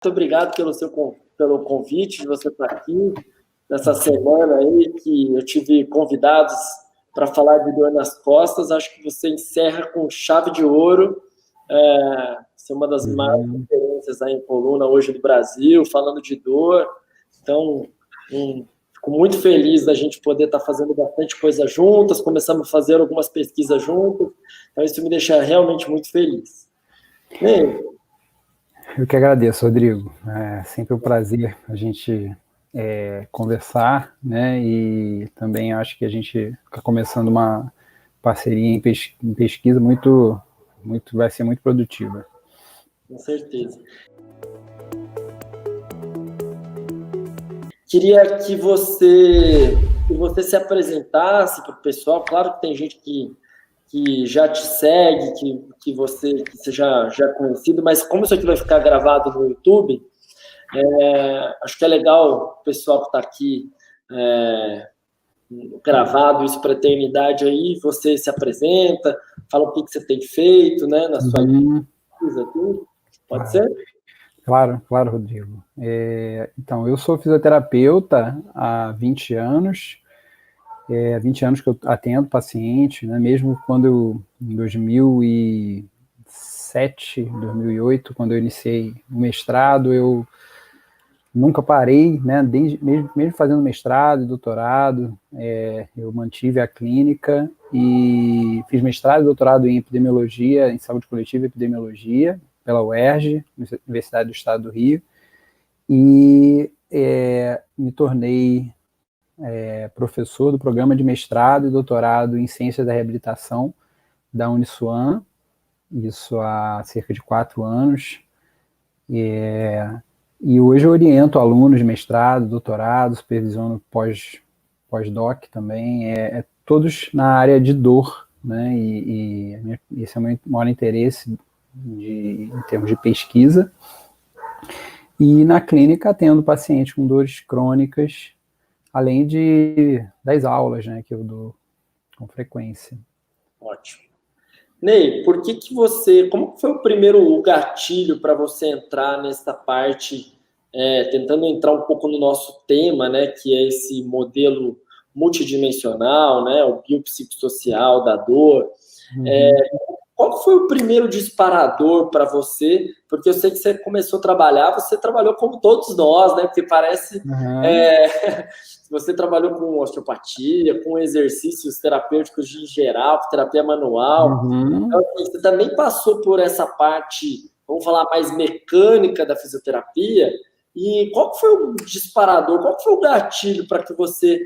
Muito obrigado pelo convite de você estar aqui nessa semana aí que eu tive convidados para falar de dor nas costas. Acho que você encerra com chave de ouro. Você é uma das maiores referências aí em coluna hoje do Brasil, falando de dor. Então, fico muito feliz da gente poder estar fazendo bastante coisa juntas, começamos a fazer algumas pesquisas juntas. Então, isso me deixa realmente muito feliz. Eu que agradeço, Rodrigo. É sempre um prazer a gente conversar, né? E também acho que a gente está começando uma parceria em pesquisa vai ser muito produtiva. Com certeza. Queria que você se apresentasse para o pessoal. Claro que tem gente que já te segue, que você já é conhecido, mas como isso aqui vai ficar gravado no YouTube, acho que é legal o pessoal que está aqui gravado isso para a eternidade aí, você se apresenta, fala o que você tem feito, né, na sua pesquisa, tudo. Pode ser? Claro, Rodrigo. Então, eu sou fisioterapeuta há 20 anos, 20 anos que eu atendo paciente, né? Mesmo quando em 2007, 2008, quando eu iniciei o mestrado, eu nunca parei, né? Mesmo fazendo mestrado e doutorado, eu mantive a clínica e fiz mestrado e doutorado em epidemiologia, em saúde coletiva e epidemiologia, pela UERJ, Universidade do Estado do Rio, e me tornei professor do programa de mestrado e doutorado em Ciências da Reabilitação da Uniswan, isso há cerca de 4 anos. E hoje eu oriento alunos de mestrado, doutorado, supervisiono pós-doc também, todos na área de dor, né? E esse é o meu maior interesse em termos de pesquisa. E na clínica atendo pacientes com dores crônicas, além das aulas, né, que eu dou com frequência. Ótimo. Ney, como foi o primeiro gatilho para você entrar nessa parte, tentando entrar um pouco no nosso tema, né, que é esse modelo multidimensional, né, o biopsicossocial da dor. Qual foi o primeiro disparador para você? Porque eu sei que você começou a trabalhar, você trabalhou como todos nós, né? Porque parece... você trabalhou com osteopatia, com exercícios terapêuticos em geral, terapia manual. Então, assim, você também passou por essa parte, vamos falar, mais mecânica da fisioterapia. E qual foi o disparador, qual foi o gatilho para que você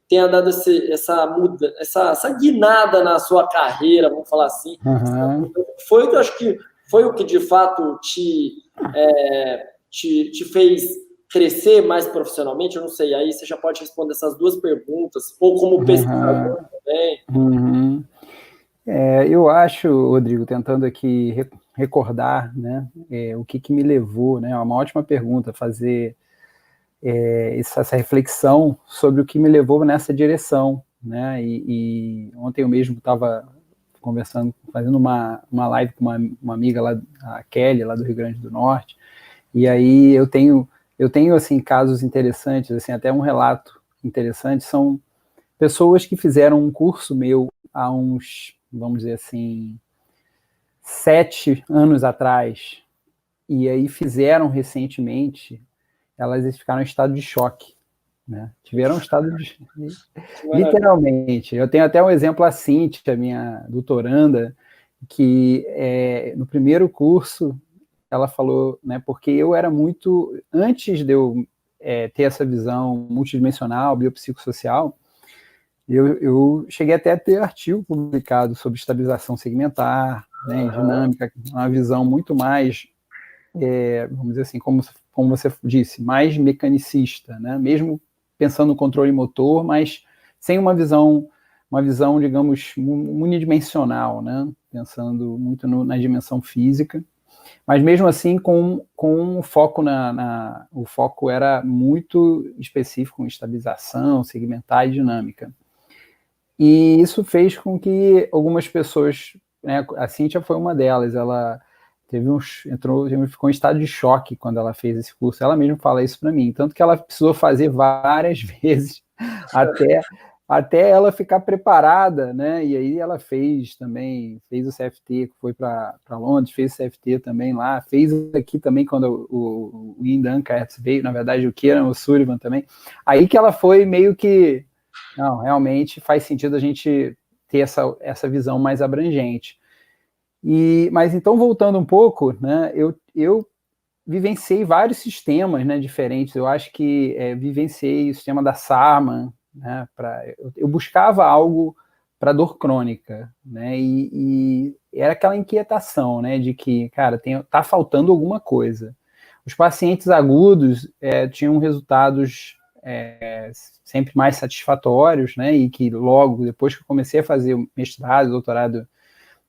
tenha dado essa guinada na sua carreira, vamos falar assim. Acho que foi o que de fato te fez crescer mais profissionalmente? Eu não sei, aí você já pode responder essas duas perguntas, ou como pesquisador também. Eu acho, Rodrigo, tentando aqui recordar, né, o que me levou, né, é uma ótima pergunta, fazer essa reflexão sobre o que me levou nessa direção, né? E ontem eu mesmo estava conversando, fazendo uma live com uma amiga lá, a Kelly, lá do Rio Grande do Norte, e aí eu tenho assim casos interessantes, assim, até um relato interessante, são pessoas que fizeram um curso meu há uns, vamos dizer assim, 7 anos atrás, e aí fizeram recentemente, elas ficaram em estado de choque, né? Tiveram um estado de... Literalmente. Eu tenho até um exemplo, a Cíntia, minha doutoranda, que no primeiro curso, ela falou, né, porque eu era muito... Antes de eu ter essa visão multidimensional, biopsicossocial, eu cheguei até a ter artigo publicado sobre estabilização segmentar, né, dinâmica, uma visão muito mais, vamos dizer assim, como você disse, mais mecanicista, né? Mesmo pensando no controle motor, mas sem uma visão, digamos, unidimensional, né? Pensando muito na dimensão física, mas mesmo assim com foco o foco era muito específico em estabilização, segmentar e dinâmica. E isso fez com que algumas pessoas, né, a Cíntia foi uma delas, ela ficou em estado de choque quando ela fez esse curso. Ela mesma fala isso para mim, tanto que ela precisou fazer várias vezes até ela ficar preparada, né? E aí ela fez o CFT, foi para Londres, fez o CFT também lá, fez aqui também quando o Ian Duncart veio, na verdade o Kieran O'Sullivan também. Aí que ela foi meio que, não, realmente faz sentido a gente ter essa visão mais abrangente. Mas então, voltando um pouco, né, eu vivenciei vários sistemas, né, diferentes. Eu acho que vivenciei o sistema da Sarman, né, eu buscava algo para dor crônica, né, e era aquela inquietação, né, de que, cara, tá faltando alguma coisa. Os pacientes agudos tinham resultados sempre mais satisfatórios, né, e que logo, depois que eu comecei a fazer o mestrado, doutorado,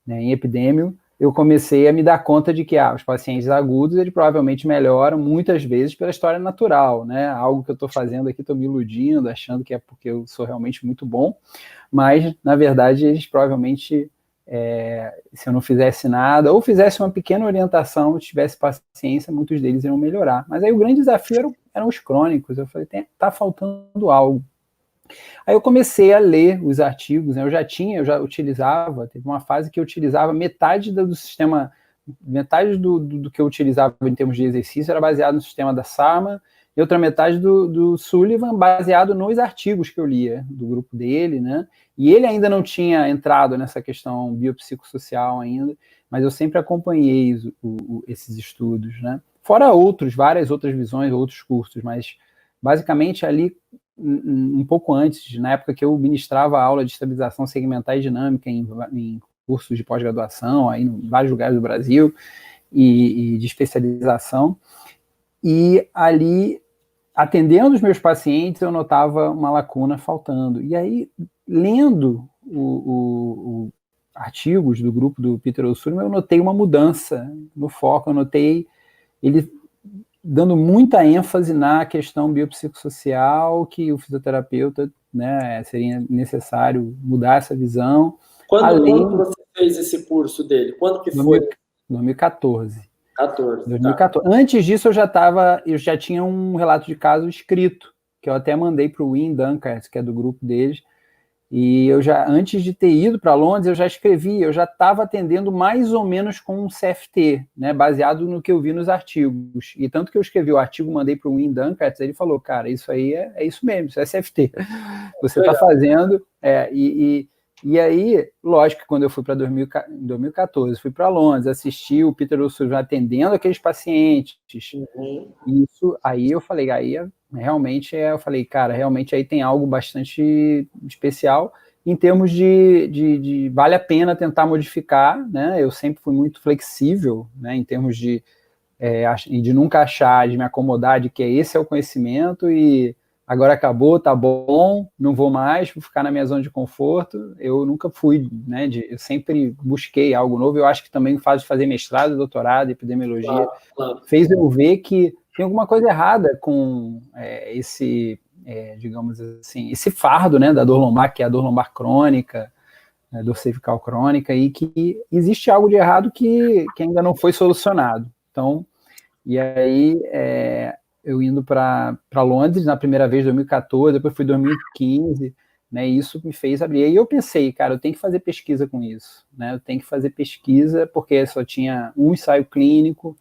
né, em epidêmio, eu comecei a me dar conta de que os pacientes agudos, eles provavelmente melhoram muitas vezes pela história natural, né? Algo que eu estou fazendo aqui, estou me iludindo, achando que é porque eu sou realmente muito bom, mas, na verdade, eles provavelmente, se eu não fizesse nada, ou fizesse uma pequena orientação, tivesse paciência, muitos deles iriam melhorar. Mas aí o grande desafio eram os crônicos. Eu falei, tá faltando algo. Aí eu comecei a ler os artigos, né? Eu já utilizava, teve uma fase que eu utilizava metade do sistema, metade do que eu utilizava em termos de exercício era baseado no sistema da Sarma, e outra metade do Sullivan baseado nos artigos que eu lia, do grupo dele, né? E ele ainda não tinha entrado nessa questão biopsicossocial ainda, mas eu sempre acompanhei esses estudos, né? Fora várias outras visões, outros cursos, mas basicamente ali um pouco antes, na época que eu ministrava aula de estabilização segmentar e dinâmica em cursos de pós-graduação, aí em vários lugares do Brasil, e de especialização, e ali, atendendo os meus pacientes, eu notava uma lacuna faltando. E aí, lendo artigos do grupo do Peter O'Sullivan, eu notei uma mudança no foco, eu notei ele dando muita ênfase na questão biopsicossocial, que o fisioterapeuta, né, seria necessário mudar essa visão. Quando você fez esse curso dele? Quando que foi? 2014. 2014. Tá. Antes disso, eu já tinha um relato de caso escrito, que eu até mandei para o Ian Duncart, que é do grupo deles, e antes de ter ido para Londres, eu já escrevi, eu já estava atendendo mais ou menos com um CFT, né, baseado no que eu vi nos artigos. E tanto que eu escrevi o artigo, mandei para o Ian Duncart, ele falou, cara, isso aí é isso mesmo, isso é CFT. Você está fazendo... E aí, lógico que quando eu fui para 2014, fui para Londres, assisti o Peter O'Sullivan atendendo aqueles pacientes. Isso, aí eu falei, eu falei, cara, realmente aí tem algo bastante especial em termos de vale a pena tentar modificar, né? Eu sempre fui muito flexível, né? Em termos de nunca achar, de me acomodar de que esse é o conhecimento e agora acabou, tá bom, não vou mais, vou ficar na minha zona de conforto. Eu nunca fui, né? Eu sempre busquei algo novo. Eu acho que também o fato de fazer mestrado, doutorado, epidemiologia, fez eu ver que tem alguma coisa errada com digamos assim, esse fardo, né, da dor lombar, que é a dor lombar crônica, né, dor cervical crônica, e que existe algo de errado que ainda não foi solucionado. Então, e aí eu indo para Londres na primeira vez, 2014, depois fui 2015, né, e isso me fez abrir. E eu pensei, cara, eu tenho que fazer pesquisa com isso, né, eu tenho que fazer pesquisa, porque só tinha um ensaio clínico,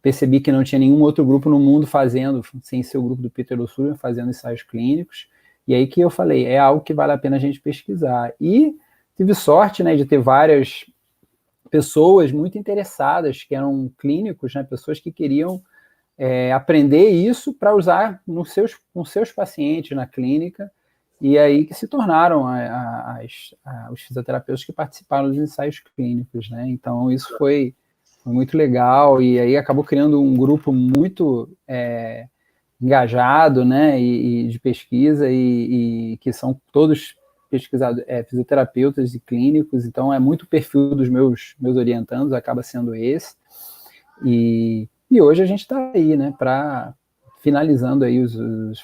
percebi que não tinha nenhum outro grupo no mundo fazendo, sem ser o grupo do Peter O'Sullivan, fazendo ensaios clínicos, e aí que eu falei, é algo que vale a pena a gente pesquisar. E tive sorte, né, de ter várias pessoas muito interessadas, que eram clínicos, né, pessoas que queriam aprender isso para usar com seus pacientes na clínica, e aí que se tornaram os fisioterapeutas que participaram dos ensaios clínicos, né? Então isso foi muito legal, e aí acabou criando um grupo muito engajado, né, e de pesquisa, e que são todos pesquisadores, fisioterapeutas e clínicos, então é muito o perfil dos meus orientandos, acaba sendo esse, e hoje a gente está aí, né, finalizando aí os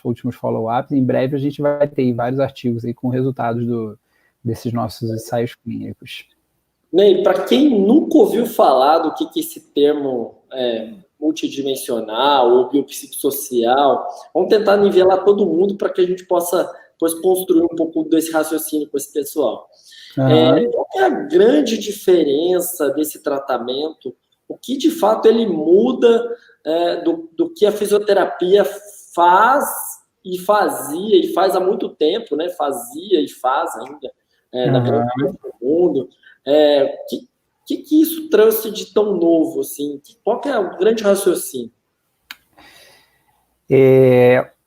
últimos follow-ups. Em breve a gente vai ter vários artigos aí com resultados desses nossos ensaios clínicos. Ney, para quem nunca ouviu falar do que esse termo multidimensional ou biopsicossocial, vamos tentar nivelar todo mundo para que a gente possa depois construir um pouco desse raciocínio com esse pessoal. Aham. Qual é a grande diferença desse tratamento? O que de fato ele muda do que a fisioterapia faz e fazia, e faz há muito tempo, né? Fazia e faz ainda, na grande Aham. parte do mundo. Que isso trouxe de tão novo, assim? Qual que é o grande raciocínio?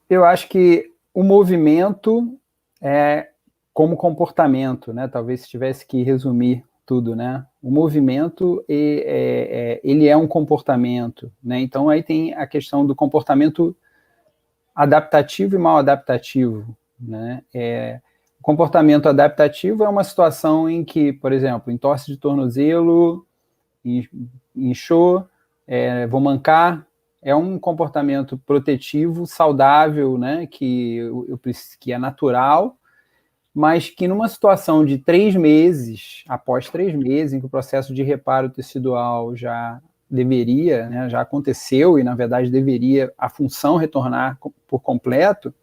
Eu acho que o movimento é como comportamento, né? Talvez se tivesse que resumir tudo, né? O movimento ele é um comportamento, né? Então aí tem a questão do comportamento adaptativo e mal adaptativo, né? O comportamento adaptativo é uma situação em que, por exemplo, entorse de tornozelo, inchou, vou mancar, é um comportamento protetivo, saudável, né, que é natural, mas que numa situação de 3 meses, após 3 meses, em que o processo de reparo tecidual já deveria, né, já aconteceu e, na verdade, deveria a função retornar por completo,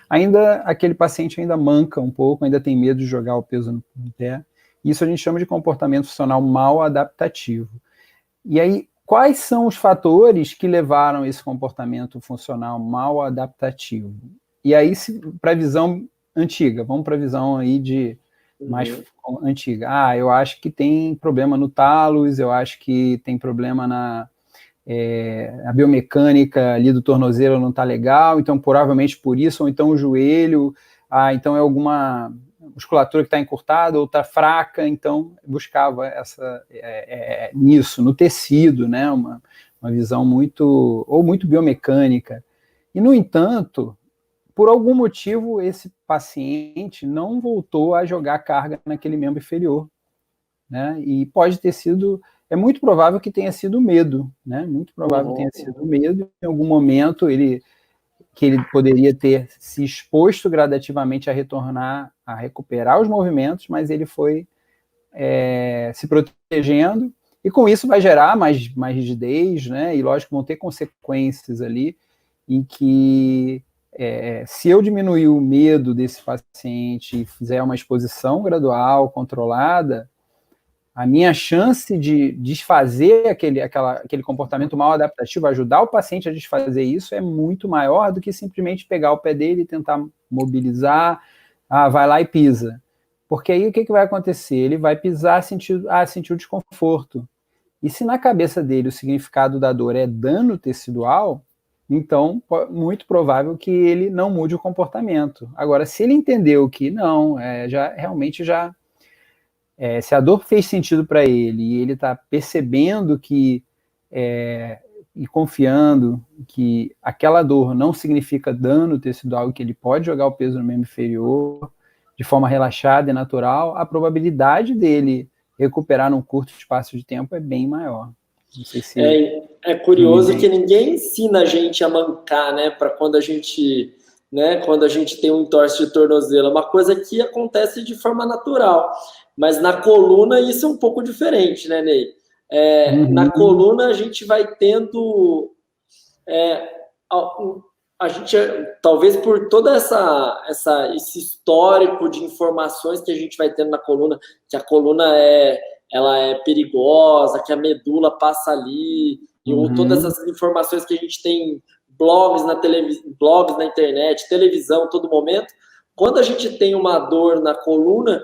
ainda aquele paciente ainda manca um pouco, ainda tem medo de jogar o peso no pé. Isso a gente chama de comportamento funcional mal adaptativo. E aí, quais são os fatores que levaram esse comportamento funcional mal adaptativo? E aí, para a visão antiga, vamos para a visão aí de mais antiga. Eu acho que tem problema no talos, eu acho que tem problema a biomecânica ali do tornozelo não está legal, então provavelmente por isso, ou então o joelho, então é alguma musculatura que está encurtada ou está fraca, então buscava nisso, no tecido, né, uma visão muito biomecânica. E, no entanto, por algum motivo, esse paciente não voltou a jogar carga naquele membro inferior, né, e pode ter sido, é muito provável que tenha sido medo, né, muito provável que tenha sido medo, em algum momento que ele poderia ter se exposto gradativamente a retornar, a recuperar os movimentos, mas ele foi se protegendo, e com isso vai gerar mais rigidez, né? E lógico, vão ter consequências ali, em que se eu diminuir o medo desse paciente e fizer uma exposição gradual, controlada, a minha chance de desfazer aquele comportamento mal adaptativo, ajudar o paciente a desfazer isso, é muito maior do que simplesmente pegar o pé dele e tentar mobilizar, vai lá e pisa. Porque aí o que vai acontecer? Ele vai pisar, sentir o desconforto. E se na cabeça dele o significado da dor é dano tecidual, então muito provável que ele não mude o comportamento. Agora, se ele entendeu que não, realmente se a dor fez sentido para ele e ele está percebendo e confiando que aquela dor não significa dano tecidual e que ele pode jogar o peso no membro inferior de forma relaxada e natural, a probabilidade dele recuperar num curto espaço de tempo é bem maior. Não sei se... É curioso que ninguém ensina a gente a mancar, né, para quando a gente tem um entorse de tornozelo. É uma coisa que acontece de forma natural. Mas na coluna isso é um pouco diferente, né, Ney? Na coluna a gente vai tendo a gente, talvez por toda esse histórico de informações que a gente vai tendo na coluna, que a coluna ela é perigosa, que a medula passa ali, ou todas essas informações que a gente tem, blogs na internet, televisão, todo momento. Quando a gente tem uma dor na coluna,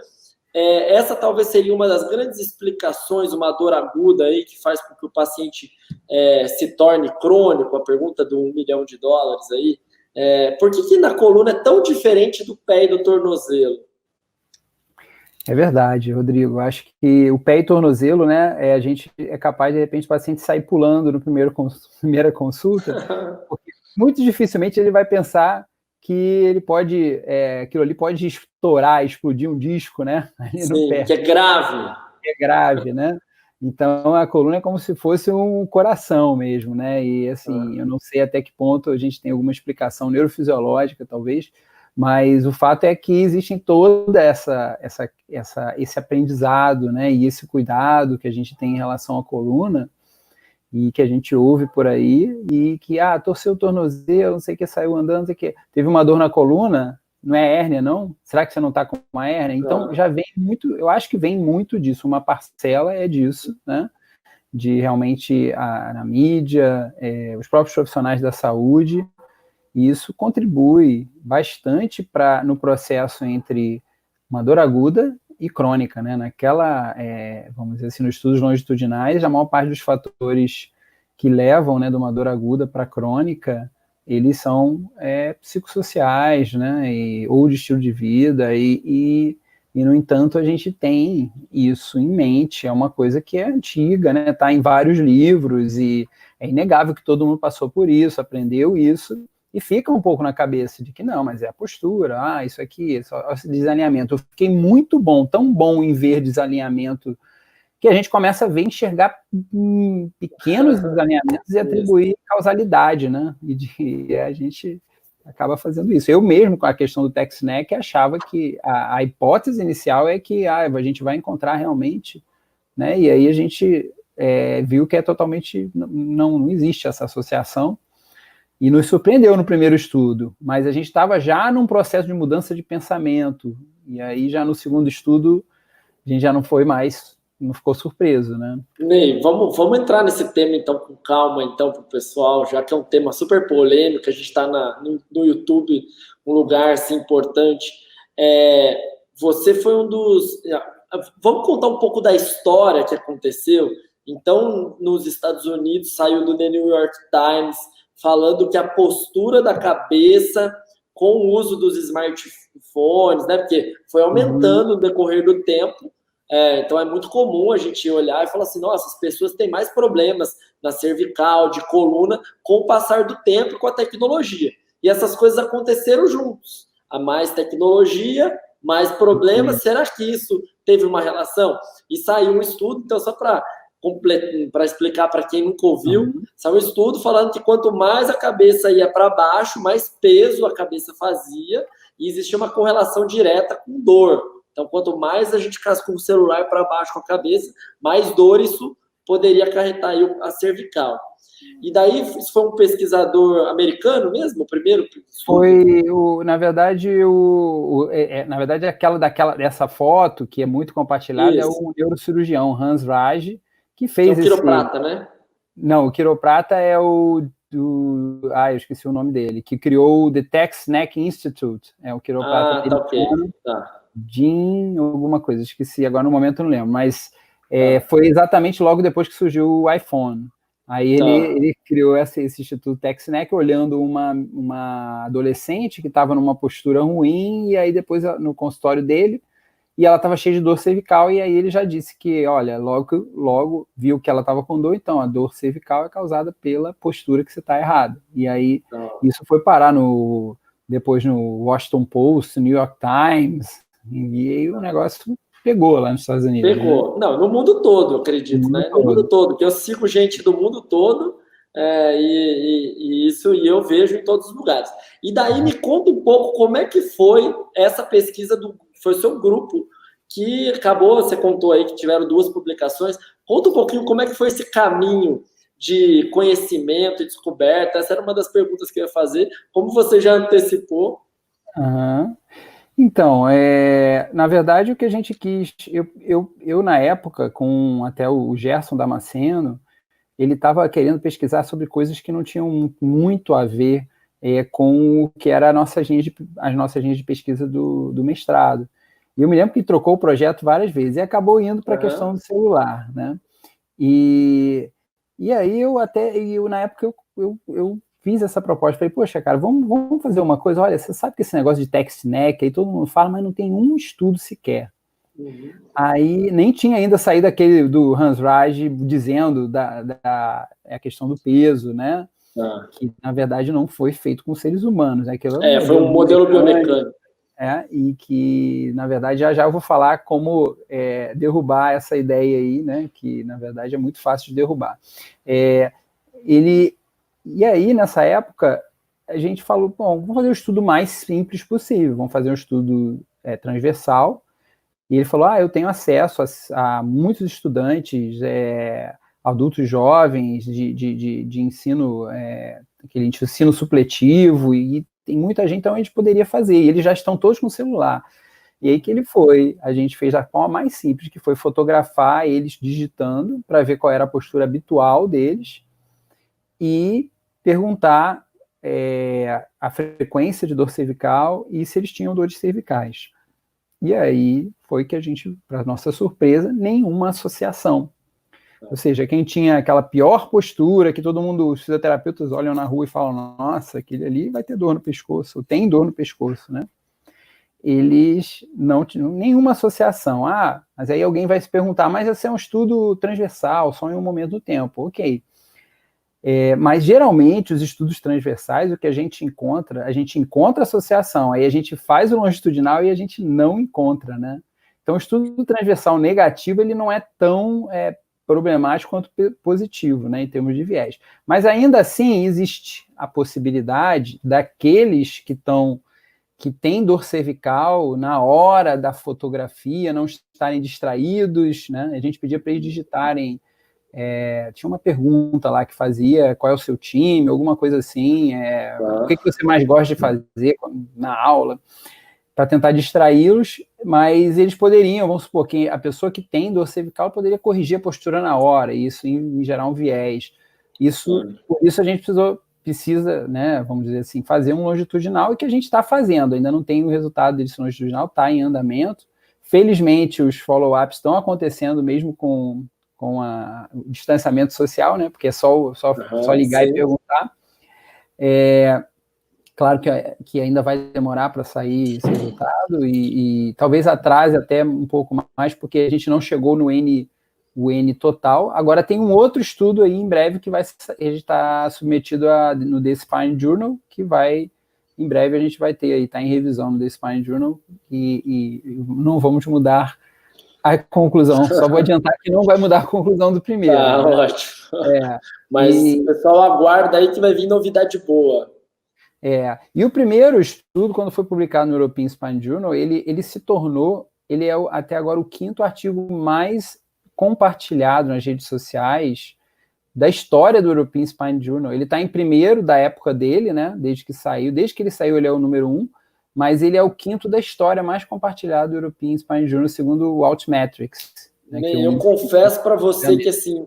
essa talvez seria uma das grandes explicações, uma dor aguda aí que faz com que o paciente se torne crônico, a pergunta do $1 milhão aí. Por que na coluna é tão diferente do pé e do tornozelo? É verdade, Rodrigo. Acho que o pé e tornozelo, né, a gente é capaz, de repente, o paciente sair pulando no primeira consulta, porque muito dificilmente ele vai pensar que ele pode, aquilo ali pode estourar, explodir um disco, né, ali no pé. Que é grave. É grave, né? Então, a coluna é como se fosse um coração mesmo, né? E, assim, eu não sei até que ponto a gente tem alguma explicação neurofisiológica, talvez, Mas o fato é que existem toda esse aprendizado, né, e esse cuidado que a gente tem em relação à coluna, e que a gente ouve por aí, e que, torceu o tornozelo, não sei o que, saiu andando, não sei o que, teve uma dor na coluna, não é hérnia, não? Será que você não está com uma hérnia? Então, já vem muito, eu acho que vem muito disso, uma parcela é disso, né, de realmente na mídia, os próprios profissionais da saúde, e isso contribui bastante no processo entre uma dor aguda e crônica, né? Vamos dizer assim, nos estudos longitudinais, a maior parte dos fatores que levam, né, de uma dor aguda para crônica, eles são psicossociais, né, ou de estilo de vida, e, no entanto, a gente tem isso em mente, é uma coisa que é antiga, né, está em vários livros, e é inegável que todo mundo passou por isso, aprendeu isso, e fica um pouco na cabeça de que não, mas é a postura, isso aqui, esse desalinhamento. Eu fiquei muito bom, tão bom em ver desalinhamento, que a gente começa a enxergar pequenos desalinhamentos e atribuir causalidade, né? E a gente acaba fazendo isso. Eu mesmo, com a questão do TechSnack, achava que a hipótese inicial é que a gente vai encontrar realmente, né? E aí a gente viu que é totalmente, não existe essa associação, e nos surpreendeu no primeiro estudo, mas a gente estava já num processo de mudança de pensamento, e aí já no segundo estudo a gente já não ficou surpreso, né? Ney, vamos entrar nesse tema então com calma então para o pessoal, já que é um tema super polêmico, a gente está no YouTube, um lugar assim, importante. Você foi um dos... Vamos contar um pouco da história que aconteceu. Então, nos Estados Unidos, saiu do The New York Times falando que a postura da cabeça com o uso dos smartphones, né? Porque foi aumentando no decorrer do tempo. Então é muito comum a gente olhar e falar assim, nossa, as pessoas têm mais problemas na cervical, de coluna, com o passar do tempo e com a tecnologia. E essas coisas aconteceram juntos. A mais tecnologia, mais problemas. Será que isso teve uma relação? E saiu um estudo, então só para explicar para quem nunca ouviu, saiu um estudo falando que quanto mais a cabeça ia para baixo, mais peso a cabeça fazia, e existia uma correlação direta com dor. Então, quanto mais a gente ficasse com o celular para baixo com a cabeça, mais dor isso poderia acarretar aí a cervical. E daí, isso foi um pesquisador americano mesmo, o primeiro estudo? Foi, na verdade, dessa foto, que é muito compartilhada, é o neurocirurgião Hans Raj, que fez o quiroprata, né? Não, o quiroprata é eu esqueci o nome dele, que criou o The TechSnack Institute, é o quiroprata americano. Jim, alguma coisa, esqueci, agora no momento não lembro, mas foi exatamente logo depois que surgiu o iPhone. Aí ele criou esse Instituto TechSnack olhando uma adolescente que estava numa postura ruim, e aí depois no consultório dele, e ela estava cheia de dor cervical, e aí ele já disse que, olha, logo viu que ela estava com dor, então a dor cervical é causada pela postura que você está errada. E aí isso foi parar depois no Washington Post, New York Times, e aí o negócio pegou lá nos Estados Unidos. Pegou. Né? Não, no mundo todo, eu acredito, né? No mundo todo, porque eu sigo gente do mundo todo, e eu vejo em todos os lugares. E daí me conta um pouco como é que foi essa pesquisa foi o seu grupo que acabou, você contou aí que tiveram 2 publicações. Conta um pouquinho como é que foi esse caminho de conhecimento e descoberta. Essa era uma das perguntas que eu ia fazer. Como você já antecipou? Então, na verdade, o que a gente quis... Eu na época, com até o Gerson Damasceno, ele estava querendo pesquisar sobre coisas que não tinham muito a ver com o que era as nossas linhas de pesquisa do mestrado. E eu me lembro que trocou o projeto várias vezes e acabou indo para a questão do celular, né? E aí na época eu fiz essa proposta, falei, poxa, cara, vamos fazer uma coisa, olha, você sabe que esse negócio de TechSnack aí todo mundo fala, mas não tem um estudo sequer. Aí nem tinha ainda saído aquele do Hans Raj dizendo a questão do peso, né? Que na verdade não foi feito com seres humanos, né? Foi um modelo biomecânico. E que, na verdade, já eu vou falar como derrubar essa ideia aí, né? Que, na verdade, é muito fácil de derrubar. E aí, nessa época, a gente falou, bom, vamos fazer o estudo mais simples possível, vamos fazer um estudo transversal. E ele falou, eu tenho acesso a muitos estudantes, adultos jovens de ensino, aquele ensino supletivo, e tem muita gente, então a gente poderia fazer, e eles já estão todos com celular. E aí que a gente fez a forma mais simples, que foi fotografar eles digitando, para ver qual era a postura habitual deles, e perguntar a frequência de dor cervical e se eles tinham dores cervicais. E aí foi que a gente, para nossa surpresa, nenhuma associação. Ou seja, quem tinha aquela pior postura, que todo mundo, os fisioterapeutas olham na rua e falam, nossa, aquele ali vai ter dor no pescoço, ou tem dor no pescoço, né? Eles não tinham nenhuma associação. Mas aí alguém vai se perguntar, mas esse é um estudo transversal, só em um momento do tempo. Ok. Mas geralmente os estudos transversais, o que a gente encontra associação, aí a gente faz o longitudinal e a gente não encontra, né? Então o estudo transversal negativo, ele não é tão problemático quanto positivo, né, em termos de viés. Mas ainda assim existe a possibilidade daqueles que têm dor cervical na hora da fotografia não estarem distraídos, né? A gente pedia para eles digitarem. Tinha uma pergunta lá que fazia qual é o seu time, alguma coisa assim, o que você mais gosta de fazer na aula, para tentar distraí-los, mas eles poderiam, vamos supor, que a pessoa que tem dor cervical poderia corrigir a postura na hora, e isso em gerar um viés. Por isso a gente precisa, né, vamos dizer assim, fazer um longitudinal, e que a gente está fazendo, ainda não tem o resultado desse longitudinal, está em andamento. Felizmente os follow-ups estão acontecendo mesmo com o distanciamento social, né? Porque é só ligar e perguntar. Claro que ainda vai demorar para sair esse resultado e talvez atrase até um pouco mais, porque a gente não chegou no N total. Agora tem um outro estudo aí em breve que vai estar submetido no The Spine Journal, que em breve a gente vai ter aí, está em revisão no The Spine Journal, e não vamos mudar a conclusão, só vou adiantar que não vai mudar a conclusão do primeiro. Tá, né? Ótimo. Mas o pessoal aguarda aí que vai vir novidade boa. E o primeiro estudo, quando foi publicado no European Spine Journal, ele se tornou, ele é até agora o 5º artigo mais compartilhado nas redes sociais da história do European Spine Journal. Ele está em primeiro da época dele, né? Desde que ele saiu, ele é o número 1, mas ele é o 5º da história mais compartilhado do European Spine Journal, segundo o Altmetrics. Né, eu confesso para você que, assim,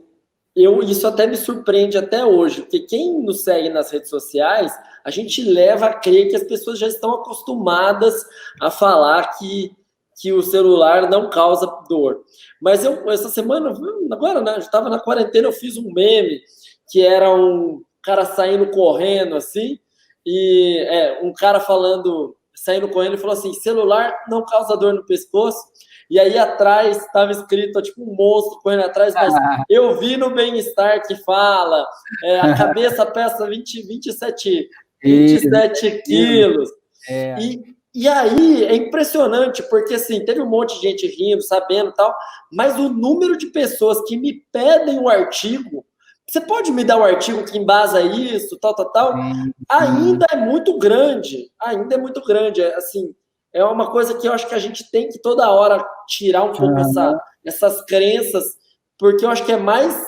isso até me surpreende até hoje, porque quem nos segue nas redes sociais, a gente leva a crer que as pessoas já estão acostumadas a falar que o celular não causa dor. Mas essa semana, agora, né, eu estava na quarentena, eu fiz um meme que era um cara saindo correndo, assim, e um cara saindo correndo e falou assim, celular não causa dor no pescoço. E aí atrás estava escrito, tipo um monstro correndo atrás, mas eu vi no Bem-Estar que fala, a cabeça pesa 27 quilos. E aí é impressionante, porque assim, teve um monte de gente rindo, sabendo e tal, mas o número de pessoas que me pedem o artigo, você pode me dar o artigo que embasa isso, tal, ainda é muito grande, assim, é uma coisa que eu acho que a gente tem que toda hora tirar um pouco essas crenças, porque eu acho que é mais,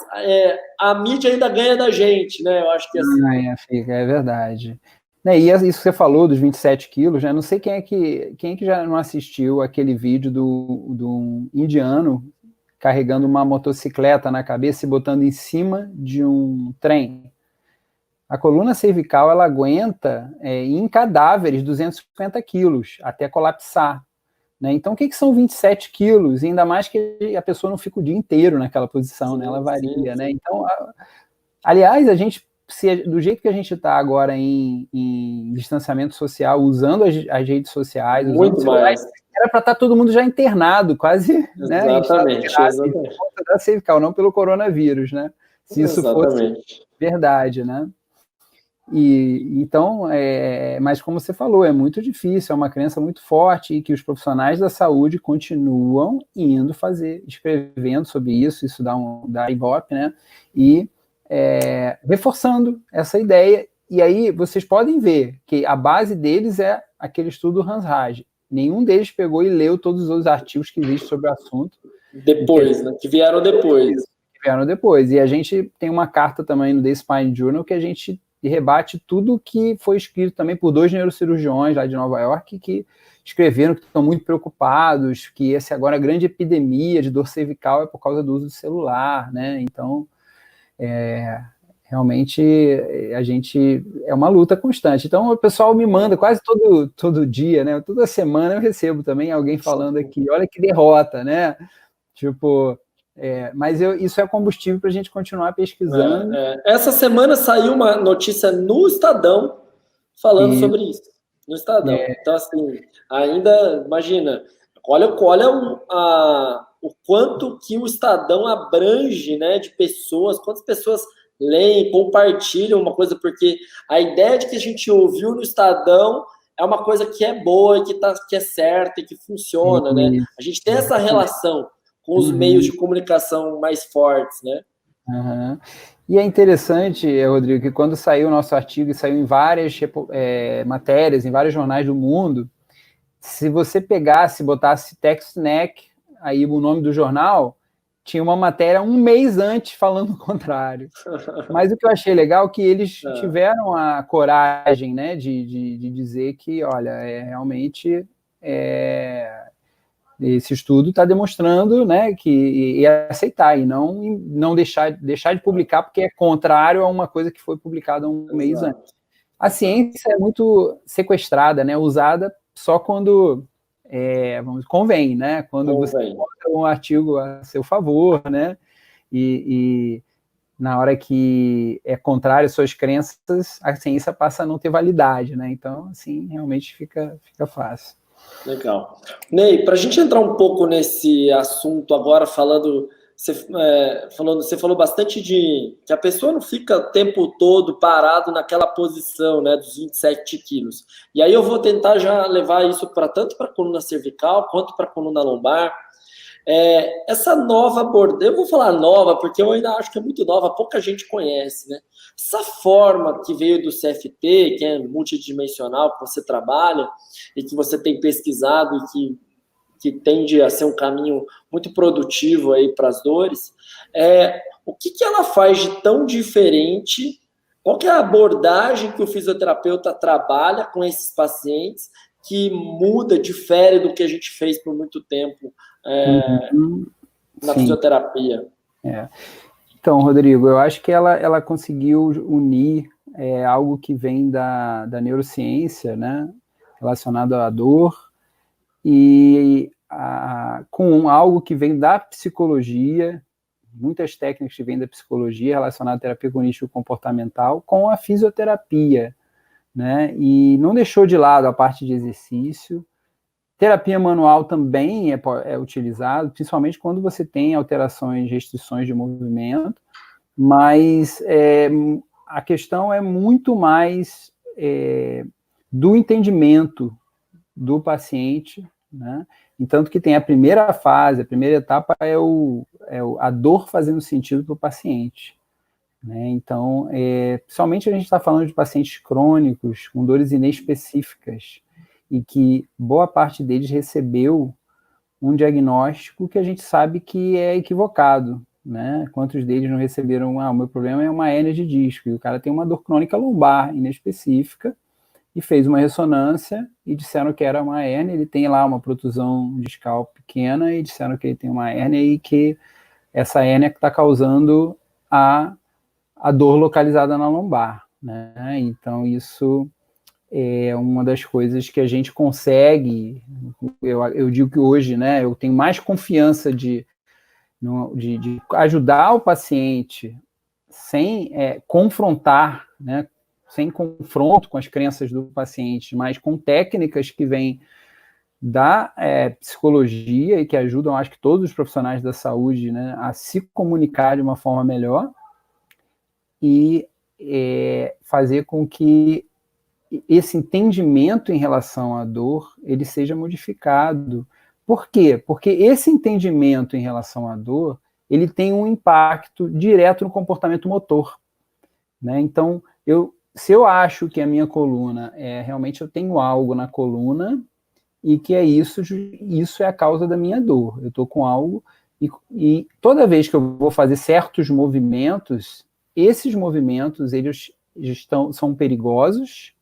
a mídia ainda ganha da gente, né, eu acho que assim. É verdade. E isso que você falou dos 27 quilos, né? Não sei quem é que já não assistiu aquele vídeo do indiano carregando uma motocicleta na cabeça e botando em cima de um trem. A coluna cervical, ela aguenta em cadáveres 250 quilos até colapsar. Né? Então, o que são 27 quilos? Ainda mais que a pessoa não fica o dia inteiro naquela posição, né? Ela varia. Né? Então, aliás, a gente, do jeito que a gente está agora em distanciamento social, usando as redes sociais, usando celulares, era para estar todo mundo já internado, quase. Exatamente. Né? Exatamente. Da cervical, não pelo coronavírus, né? Se isso fosse verdade, né? Então, mas como você falou, é muito difícil, é uma crença muito forte, e que os profissionais da saúde continuam escrevendo sobre isso dá Ibope, né? E reforçando essa ideia, E aí vocês podem ver que a base deles é aquele estudo Hans Raj. Nenhum deles pegou e leu todos os artigos que existem sobre o assunto. Depois, né? Que vieram depois. Vieram depois. E a gente tem uma carta também no The Spine Journal que a gente rebate tudo que foi escrito também por 2 neurocirurgiões lá de Nova York que escreveram que estão muito preocupados, que essa agora a grande epidemia de dor cervical é por causa do uso do celular, né? Então, realmente, a gente é uma luta constante. Então, o pessoal me manda quase todo dia, né? Toda semana eu recebo também alguém falando aqui, olha que derrota, né? Tipo, mas isso é combustível para a gente continuar pesquisando. Essa semana saiu uma notícia no Estadão falando sobre isso. No Estadão. Então, assim, ainda, imagina, olha o quanto que o Estadão abrange, né, de pessoas, quantas pessoas leem, compartilham uma coisa, porque a ideia de que a gente ouviu no Estadão é uma coisa que é boa, e que é certa e que funciona, né? A gente tem essa relação com os meios de comunicação mais fortes, né? Uhum. E é interessante, Rodrigo, que quando saiu o nosso artigo, e saiu em várias matérias, em vários jornais do mundo, se você pegasse, botasse TechSnack, aí o nome do jornal, tinha uma matéria 1 mês antes falando o contrário. Mas o que eu achei legal é que eles tiveram a coragem, né, de dizer que, olha, realmente esse estudo está demonstrando, né, que é aceitar e não deixar de publicar porque é contrário a uma coisa que foi publicada 1 mês antes. A ciência é muito sequestrada, né, usada só quando convém, né, quando você coloca um artigo a seu favor, né, e na hora que é contrário às suas crenças, a ciência passa a não ter validade, né, então, assim, realmente fica fácil. Legal. Ney, para a gente entrar um pouco nesse assunto agora, você falou bastante de que a pessoa não fica o tempo todo parado naquela posição, né, dos 27 quilos. E aí eu vou tentar já levar isso tanto para a coluna cervical quanto para a coluna lombar. Essa nova abordagem, eu vou falar nova porque eu ainda acho que é muito nova, pouca gente conhece, né? Essa forma que veio do CFT, que é multidimensional, que você trabalha e que você tem pesquisado e que tende a ser um caminho muito produtivo aí para as dores, o que ela faz de tão diferente? Qual que é a abordagem que o fisioterapeuta trabalha com esses pacientes que muda, difere do que a gente fez por muito tempo na fisioterapia? Então, Rodrigo, eu acho que ela conseguiu unir algo que vem da neurociência, né, relacionado à dor, e com algo que vem da psicologia, muitas técnicas que vêm da psicologia relacionadas à terapia cognitivo-comportamental, com a fisioterapia, né, e não deixou de lado a parte de exercício. Terapia manual também é utilizado, principalmente quando você tem alterações, restrições de movimento, mas a questão é muito mais do entendimento do paciente, né? Entanto que tem a primeira fase, a primeira etapa a dor fazendo sentido para o paciente, né? Então, principalmente a gente está falando de pacientes crônicos, com dores inespecíficas, e que boa parte deles recebeu um diagnóstico que a gente sabe que é equivocado, né? Quantos deles não receberam, o meu problema é uma hérnia de disco, e o cara tem uma dor crônica lombar inespecífica, e fez uma ressonância, e disseram que era uma hérnia, ele tem lá uma protusão discal pequena, e disseram que ele tem uma hérnia, e que essa hérnia está causando a dor localizada na lombar, né? Então, isso é uma das coisas que a gente consegue, eu digo que hoje, né, eu tenho mais confiança de ajudar o paciente sem confrontar, né, sem confronto com as crenças do paciente, mas com técnicas que vêm da psicologia e que ajudam, acho que todos os profissionais da saúde, né, a se comunicar de uma forma melhor e fazer com que esse entendimento em relação à dor, ele seja modificado. Por quê? Porque esse entendimento em relação à dor, ele tem um impacto direto no comportamento motor, né? Então, se eu acho que a minha coluna realmente eu tenho algo na coluna e que isso é a causa da minha dor. Eu estou com algo e toda vez que eu vou fazer certos movimentos, esses movimentos eles são perigosos,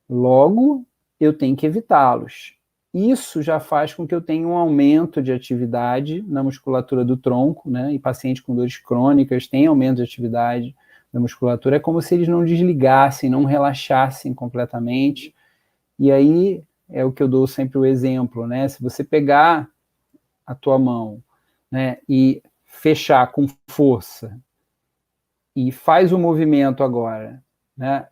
logo eu tenho que evitá-los. Isso já faz com que eu tenha um aumento de atividade na musculatura do tronco, né? E pacientes com dores crônicas têm aumento de atividade da musculatura. É como se eles não desligassem, não relaxassem completamente. E aí é o que eu dou sempre o exemplo, né? Se você pegar a tua mão, né, e fechar com força e faz o movimento agora, né?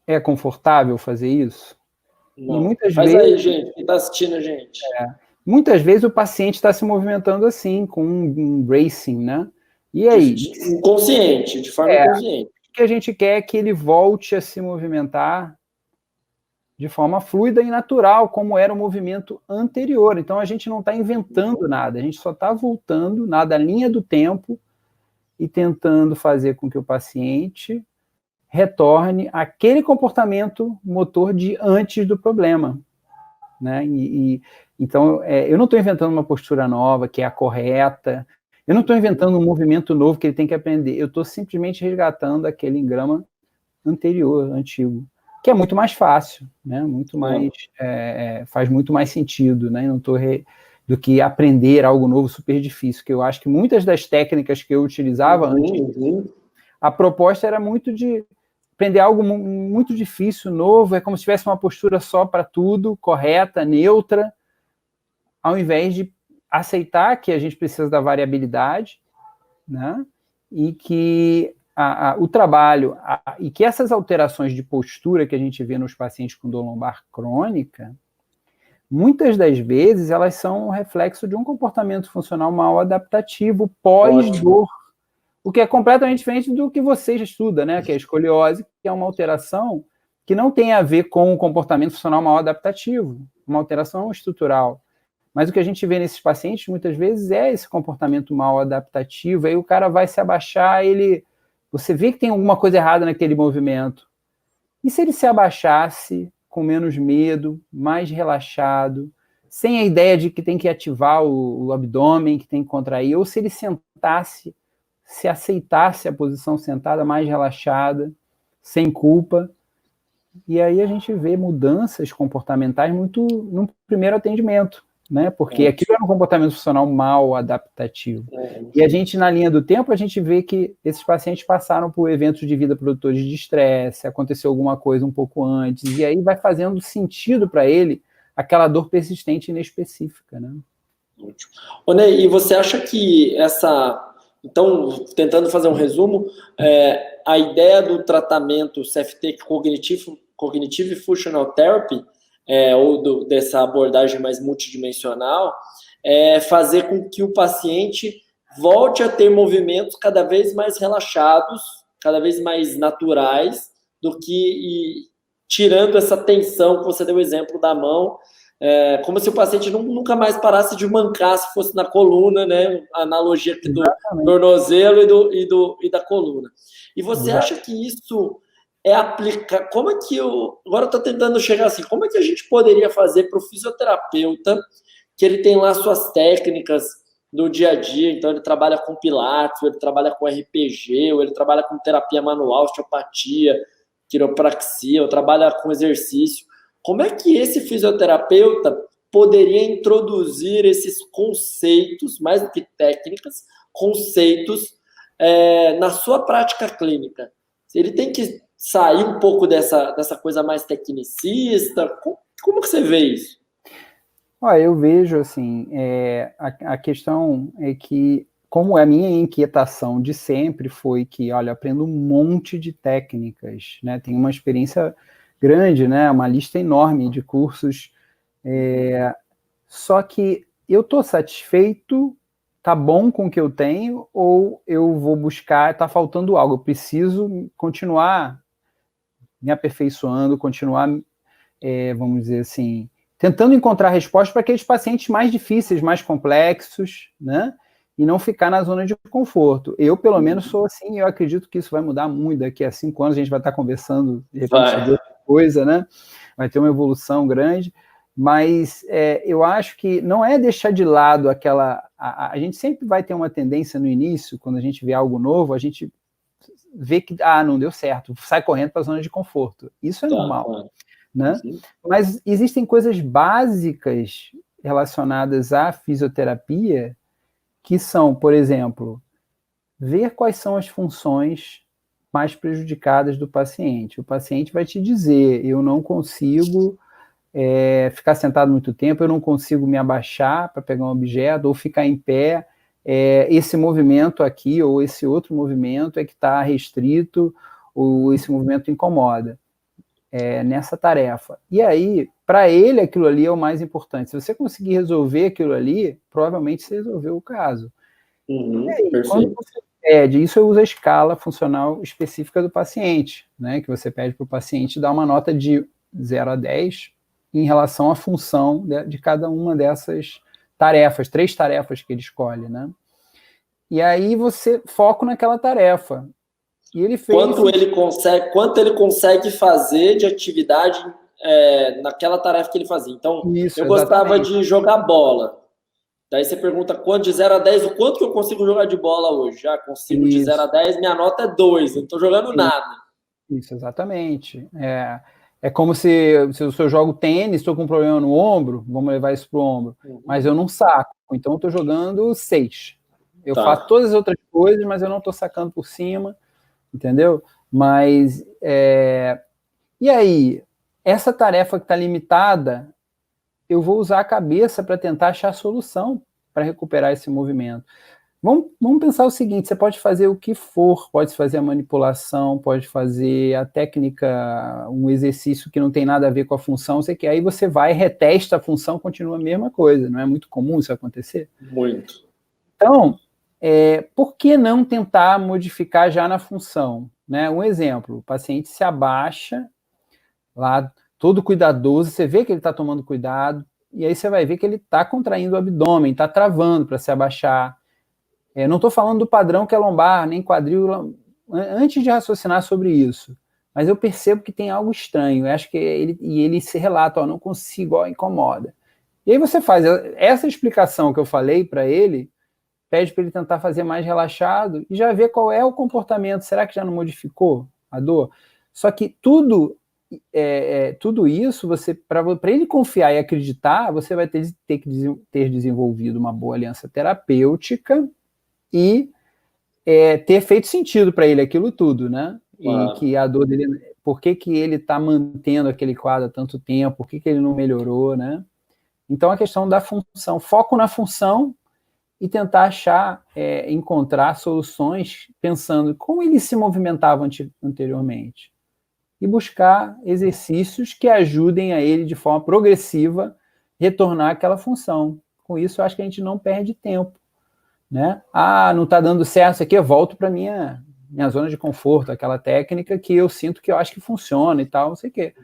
É confortável fazer isso? Não. E muitas Faz vezes, aí, gente, quem está assistindo a gente. Muitas vezes o paciente está se movimentando assim, com um bracing, né? E aí? Inconsciente, de forma inconsciente. O que a gente quer é que ele volte a se movimentar de forma fluida e natural, como era o movimento anterior. Então a gente não está inventando nada, a gente só está voltando na linha do tempo e tentando fazer com que o paciente retorne àquele comportamento motor de antes do problema, né? Então, eu não estou inventando uma postura nova, que é a correta, eu não estou inventando um movimento novo que ele tem que aprender, eu estou simplesmente resgatando aquele engrama anterior, antigo, que é muito mais fácil, né? Muito mais, faz muito mais sentido, né? Não estou do que aprender algo novo super difícil, que eu acho que muitas das técnicas que eu utilizava antes, a proposta era muito de aprender algo muito difícil, novo, é como se tivesse uma postura só para tudo, correta, neutra, ao invés de aceitar que a gente precisa da variabilidade, né? E que o trabalho, e que essas alterações de postura que a gente vê nos pacientes com dor lombar crônica, muitas das vezes elas são um reflexo de um comportamento funcional mal adaptativo pós-dor, o que é completamente diferente do que você já estuda, né? Que é a escoliose, que é uma alteração que não tem a ver com o comportamento funcional mal adaptativo, uma alteração estrutural. Mas o que a gente vê nesses pacientes, muitas vezes, é esse comportamento mal adaptativo, aí o cara vai se abaixar, você vê que tem alguma coisa errada naquele movimento. E se ele se abaixasse com menos medo, mais relaxado, sem a ideia de que tem que ativar o abdômen, que tem que contrair, ou se ele sentasse, se aceitasse a posição sentada mais relaxada, sem culpa, e aí a gente vê mudanças comportamentais muito no primeiro atendimento, né? Porque aquilo era um comportamento funcional mal adaptativo. E a gente, na linha do tempo, a gente vê que esses pacientes passaram por eventos de vida produtores de estresse, aconteceu alguma coisa um pouco antes, e aí vai fazendo sentido para ele aquela dor persistente e inespecífica, né? Ótimo. Ô, Ney, e você acha que então, tentando fazer um resumo, a ideia do tratamento CFT, Cognitive Functional Therapy, ou dessa abordagem mais multidimensional, é fazer com que o paciente volte a ter movimentos cada vez mais relaxados, cada vez mais naturais, do que tirando essa tensão que você deu o exemplo da mão, como se o paciente nunca mais parasse de mancar se fosse na coluna, né? A analogia aqui do tornozelo e da coluna. E você acha que isso aplicar? Como é que agora eu estou tentando chegar assim, como é que a gente poderia fazer para o fisioterapeuta, que ele tem lá suas técnicas do dia a dia, então ele trabalha com pilates, ou ele trabalha com RPG, ou ele trabalha com terapia manual, osteopatia, quiropraxia, ou trabalha com exercício. Como é que esse fisioterapeuta poderia introduzir esses conceitos, mais do que técnicas, conceitos na sua prática clínica? Ele tem que sair um pouco dessa coisa mais tecnicista? Como que você vê isso? Olha, eu vejo assim, a questão é que, como a minha inquietação de sempre foi que, olha, aprendo um monte de técnicas, né? Tenho uma experiência grande, né? Uma lista enorme de cursos, só que eu estou satisfeito, tá bom com o que eu tenho, ou eu vou buscar, tá faltando algo, eu preciso continuar me aperfeiçoando, continuar, vamos dizer assim, tentando encontrar respostas para aqueles pacientes mais difíceis, mais complexos, né? e não ficar na zona de conforto. Eu, pelo menos, sou assim, e eu acredito que isso vai mudar muito. Daqui a 5 anos a gente vai estar conversando, de repente, sobre outra coisa, né? Vai ter uma evolução grande, mas eu acho que não é deixar de lado aquela... A gente sempre vai ter uma tendência no início, quando a gente vê algo novo, a gente vê que, não deu certo, sai correndo para a zona de conforto. Isso é normal, né? Mas existem coisas básicas relacionadas à fisioterapia que são, por exemplo, ver quais são as funções mais prejudicadas do paciente. O paciente vai te dizer, eu não consigo ficar sentado muito tempo, eu não consigo me abaixar para pegar um objeto, ou ficar em pé, esse movimento aqui, ou esse outro movimento é que está restrito, ou esse movimento incomoda nessa tarefa. E aí, para ele, aquilo ali é o mais importante. Se você conseguir resolver aquilo ali, provavelmente você resolveu o caso. E aí, perfeito. quando você pede, isso eu uso a escala funcional específica do paciente, né, que você pede para o paciente dar uma nota de 0 a 10 em relação à função de cada uma dessas tarefas, 3 tarefas que ele escolhe, né? E aí você foca naquela tarefa. E ele fez quanto ele consegue fazer de atividade naquela tarefa que ele fazia. Então, isso, eu gostava de jogar bola. Daí você pergunta quanto de 0 a 10, o quanto que eu consigo jogar de bola hoje? Já consigo de 0 a 10, minha nota é 2, eu não estou jogando nada. Isso, exatamente. É como se eu jogo tênis, estou com um problema no ombro, vamos levar isso para o ombro, mas eu não saco, então eu estou jogando 6. Eu faço todas as outras coisas, mas eu não estou sacando por cima, entendeu? Mas, e aí, essa tarefa que está limitada, eu vou usar a cabeça para tentar achar a solução para recuperar esse movimento. Vamos pensar o seguinte, você pode fazer o que for, pode fazer a manipulação, pode fazer a técnica, um exercício que não tem nada a ver com a função, sei que aí você vai, retesta a função, continua a mesma coisa, não é muito comum isso acontecer? Muito. Então, por que não tentar modificar já na função? Né? Um exemplo, o paciente se abaixa, lá todo cuidadoso, você vê que ele está tomando cuidado, e aí você vai ver que ele está contraindo o abdômen, está travando para se abaixar. Não estou falando do padrão que é lombar, nem quadril, antes de raciocinar sobre isso, mas eu percebo que tem algo estranho, eu acho que ele se relata, não consigo, incomoda. E aí você faz essa explicação que eu falei para ele, pede para ele tentar fazer mais relaxado, e já vê qual é o comportamento, será que já não modificou a dor? Só que tudo isso, para ele confiar e acreditar, você vai ter que ter desenvolvido uma boa aliança terapêutica, e ter feito sentido para ele aquilo tudo, né? E que a dor dele, por que ele está mantendo aquele quadro há tanto tempo, por que ele não melhorou, né? Então a questão da função, foco na função e tentar encontrar soluções pensando como ele se movimentava anteriormente e buscar exercícios que ajudem a ele de forma progressiva retornar àquela função. Com isso eu acho que a gente não perde tempo. Né? Não está dando certo isso aqui, eu volto para minha zona de conforto, aquela técnica que eu sinto que eu acho que funciona e tal, não sei o quê.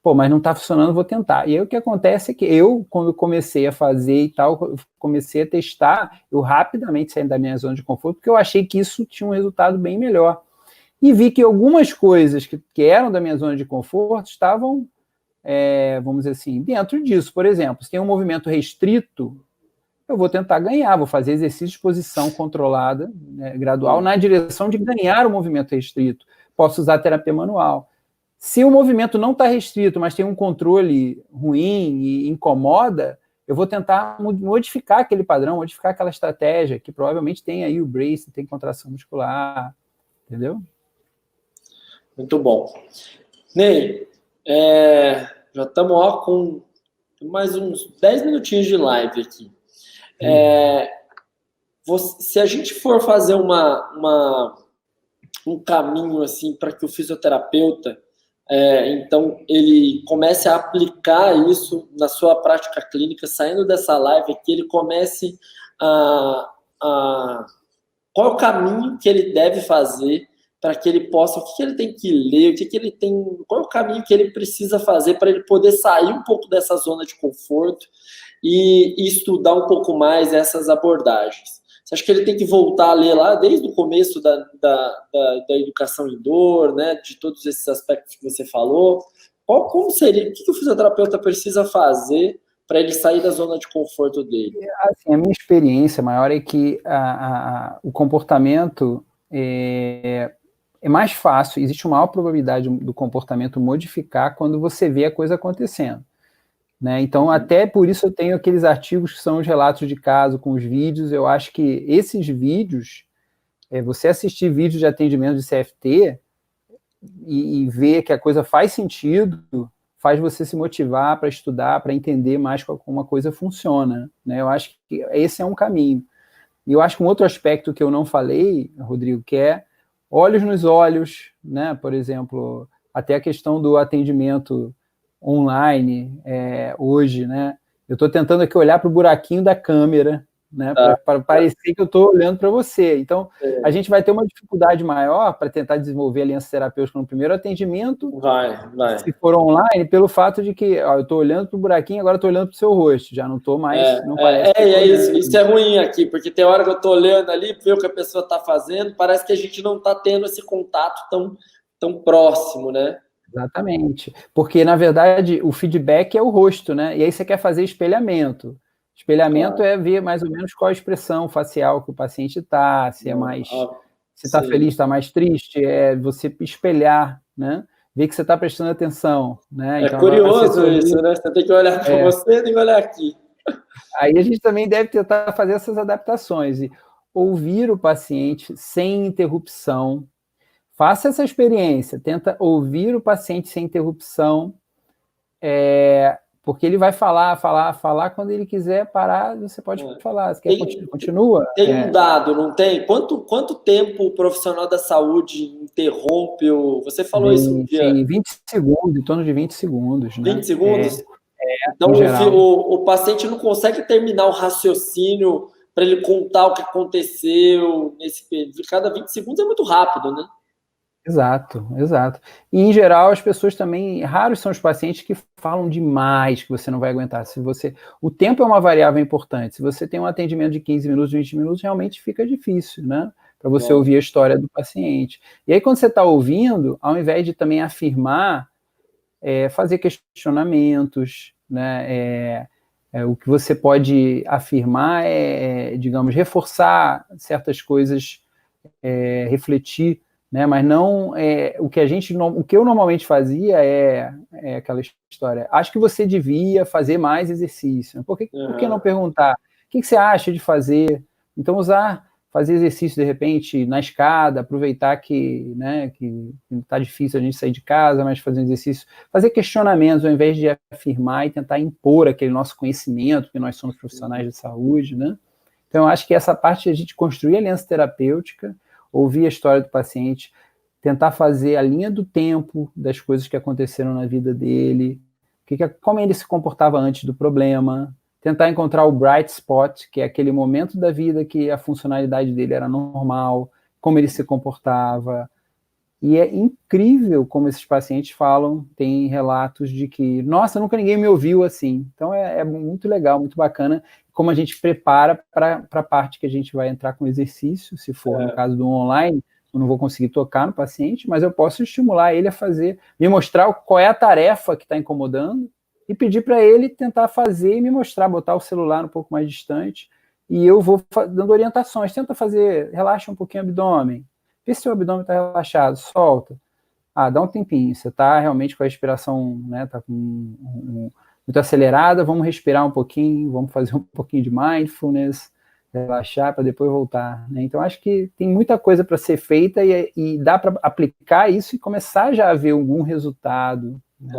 Pô, mas não está funcionando, vou tentar. E aí o que acontece é que eu, quando comecei a fazer e tal, comecei a testar, eu rapidamente saí da minha zona de conforto, porque eu achei que isso tinha um resultado bem melhor. E vi que algumas coisas que eram da minha zona de conforto estavam, vamos dizer assim, dentro disso. Por exemplo, se tem um movimento restrito, eu vou tentar ganhar, vou fazer exercício de posição controlada, né, gradual, na direção de ganhar o movimento restrito. Posso usar terapia manual. Se o movimento não está restrito, mas tem um controle ruim e incomoda, eu vou tentar modificar aquele padrão, modificar aquela estratégia, que provavelmente tem aí o brace, tem contração muscular, entendeu? Muito bom. Ney, já estamos com mais uns 10 minutinhos de live aqui. Se a gente for fazer um caminho assim para que o fisioterapeuta então ele comece a aplicar isso na sua prática clínica, saindo dessa live aqui, ele comece qual é o caminho que ele deve fazer para que ele possa, o que ele tem que ler, qual é o caminho que ele precisa fazer para ele poder sair um pouco dessa zona de conforto e estudar um pouco mais essas abordagens. Você acha que ele tem que voltar a ler lá desde o começo da educação em dor, né? De todos esses aspectos que você falou? Como seria? O que o fisioterapeuta precisa fazer para ele sair da zona de conforto dele? Assim, a minha experiência maior é que o comportamento é mais fácil, existe uma maior probabilidade do comportamento modificar quando você vê a coisa acontecendo. Né? Então, até por isso eu tenho aqueles artigos que são os relatos de caso, com os vídeos. Eu acho que esses vídeos, você assistir vídeos de atendimento de CFT e ver que a coisa faz sentido, faz você se motivar para estudar, para entender mais como a coisa funciona. Né? Eu acho que esse é um caminho. E eu acho que um outro aspecto que eu não falei, Rodrigo, que é olhos nos olhos, né? Por exemplo, até a questão do atendimento online hoje, né? Eu estou tentando aqui olhar para o buraquinho da câmera, né? Para parecer que eu estou olhando para você. Então, a gente vai ter uma dificuldade maior para tentar desenvolver aliança terapêutica no primeiro atendimento, se for online, pelo fato de que eu estou olhando para o buraquinho, agora estou olhando para o seu rosto, já não estou mais, não parece. Isso é ruim aqui, porque tem hora que eu estou olhando ali, ver o que a pessoa está fazendo, parece que a gente não está tendo esse contato tão próximo, né? Exatamente, porque na verdade o feedback é o rosto, né? E aí você quer fazer espelhamento. Espelhamento é ver mais ou menos qual a expressão facial que o paciente está, se é mais, se está feliz, está mais triste, é você espelhar, né? Ver que você está prestando atenção, né? Então, curioso isso, né? Você tem que olhar para você, tem que olhar aqui. Aí a gente também deve tentar fazer essas adaptações e ouvir o paciente sem interrupção. Faça essa experiência, tenta ouvir o paciente sem interrupção, porque ele vai falar, quando ele quiser parar, você pode falar, você quer continua? Tem um dado, não tem? Quanto tempo o profissional da saúde interrompe você falou isso um dia? Sim, 20 segundos, em torno de 20 segundos. 20 né? Segundos? Então, o paciente não consegue terminar o raciocínio para ele contar o que aconteceu nesse período. Cada 20 segundos é muito rápido, né? Exato. E, em geral, as pessoas também, raros são os pacientes que falam demais, que você não vai aguentar. O tempo é uma variável importante. Se você tem um atendimento de 15 minutos, 20 minutos, realmente fica difícil, né? Para você ouvir a história do paciente. E aí, quando você está ouvindo, ao invés de também afirmar, fazer questionamentos, né? O que você pode afirmar digamos, reforçar certas coisas, refletir, né? Mas não o que eu normalmente fazia é aquela história. Acho que você devia fazer mais exercício. Por que não perguntar? O que você acha de fazer? Então fazer exercício de repente na escada, aproveitar que está difícil a gente sair de casa, mas fazer um exercício, fazer questionamentos ao invés de afirmar e tentar impor aquele nosso conhecimento, que nós somos profissionais de saúde, né? Então eu acho que essa parte de a gente construir aliança terapêutica, ouvir a história do paciente, tentar fazer a linha do tempo das coisas que aconteceram na vida dele, como ele se comportava antes do problema, tentar encontrar o bright spot, que é aquele momento da vida que a funcionalidade dele era normal, como ele se comportava. E é incrível como esses pacientes falam, tem relatos de que, nossa, nunca ninguém me ouviu assim. Então é muito legal, muito bacana, como a gente prepara para a parte que a gente vai entrar com exercício, se for no caso do online, eu não vou conseguir tocar no paciente, mas eu posso estimular ele a fazer, me mostrar qual é a tarefa que está incomodando, e pedir para ele tentar fazer e me mostrar, botar o celular um pouco mais distante, e eu vou dando orientações, tenta fazer, relaxa um pouquinho o abdômen, vê se o abdômen está relaxado, solta, dá um tempinho, você está realmente com a respiração, né, tá muito acelerada, vamos respirar um pouquinho, vamos fazer um pouquinho de mindfulness, relaxar para depois voltar, né? Então acho que tem muita coisa para ser feita e dá para aplicar isso e começar já a ver algum resultado, né?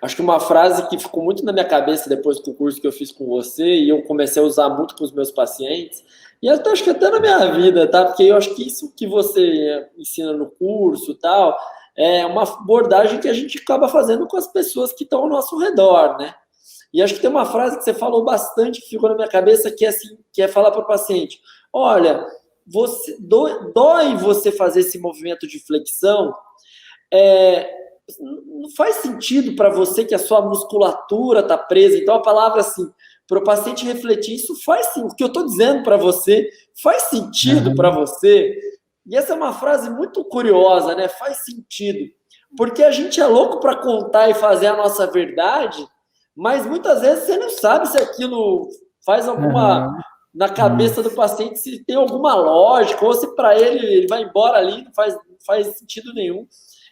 Acho que uma frase que ficou muito na minha cabeça depois do curso que eu fiz com você, e eu comecei a usar muito com os meus pacientes, e acho que até na minha vida, tá? Porque eu acho que isso que você ensina no curso e tal, é uma abordagem que a gente acaba fazendo com as pessoas que estão ao nosso redor, né? E acho que tem uma frase que você falou bastante, que ficou na minha cabeça, que é assim, que é falar para o paciente, olha, dói você fazer esse movimento de flexão, não faz sentido para você que a sua musculatura está presa. Então, a palavra assim, para o paciente refletir, isso faz sim, o que eu estou dizendo para você faz sentido para você? E essa é uma frase muito curiosa, né? Faz sentido. Porque a gente é louco para contar e fazer a nossa verdade, mas muitas vezes você não sabe se aquilo faz alguma... na cabeça do paciente, se tem alguma lógica, ou se para ele vai embora ali, não faz sentido nenhum.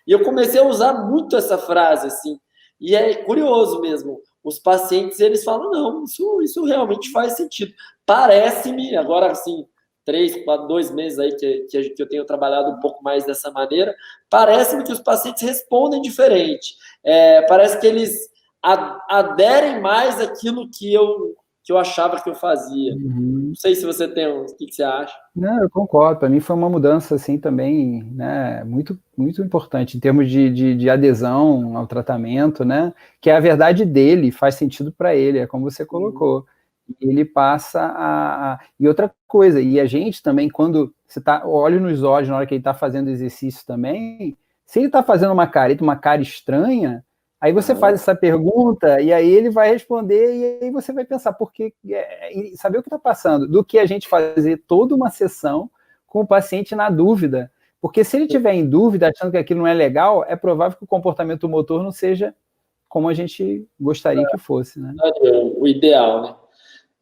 E eu comecei a usar muito essa frase, assim, e é curioso mesmo. Os pacientes, eles falam, não, isso realmente faz sentido. Parece-me, agora assim, 3, 4, 2 meses aí que eu tenho trabalhado um pouco mais dessa maneira, parece-me que os pacientes respondem diferente. Parece que eles aderem mais àquilo que eu achava que eu fazia. Não sei se você tem o que você acha. Não, eu concordo. Para mim foi uma mudança assim também, né, muito, muito importante em termos de adesão ao tratamento, né, que é a verdade dele, faz sentido para ele, é como você colocou. Ele passa E outra coisa, e a gente também, quando você olha nos olhos na hora que ele está fazendo exercício também, se ele está fazendo uma cara estranha, aí você faz essa pergunta e aí ele vai responder e aí você vai pensar saber o que está passando, do que a gente fazer toda uma sessão com o paciente na dúvida. Porque se ele estiver em dúvida, achando que aquilo não é legal, é provável que o comportamento motor não seja como a gente gostaria que fosse, né? O ideal, né?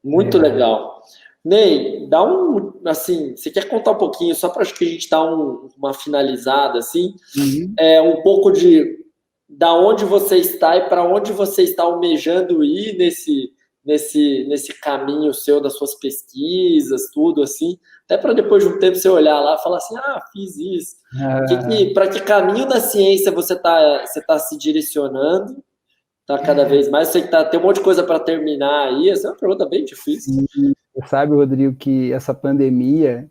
Muito legal. Ney, dá assim, você quer contar um pouquinho, só para acho que a gente dar uma finalizada, assim, um pouco da onde você está e para onde você está almejando ir nesse caminho seu das suas pesquisas, tudo assim, até para depois de um tempo você olhar lá e falar assim, fiz isso. Para que caminho da ciência você tá se direcionando? Tá cada vez mais, sei que tem um monte de coisa para terminar aí, essa é uma pergunta bem difícil. Você sabe, Rodrigo, que essa pandemia,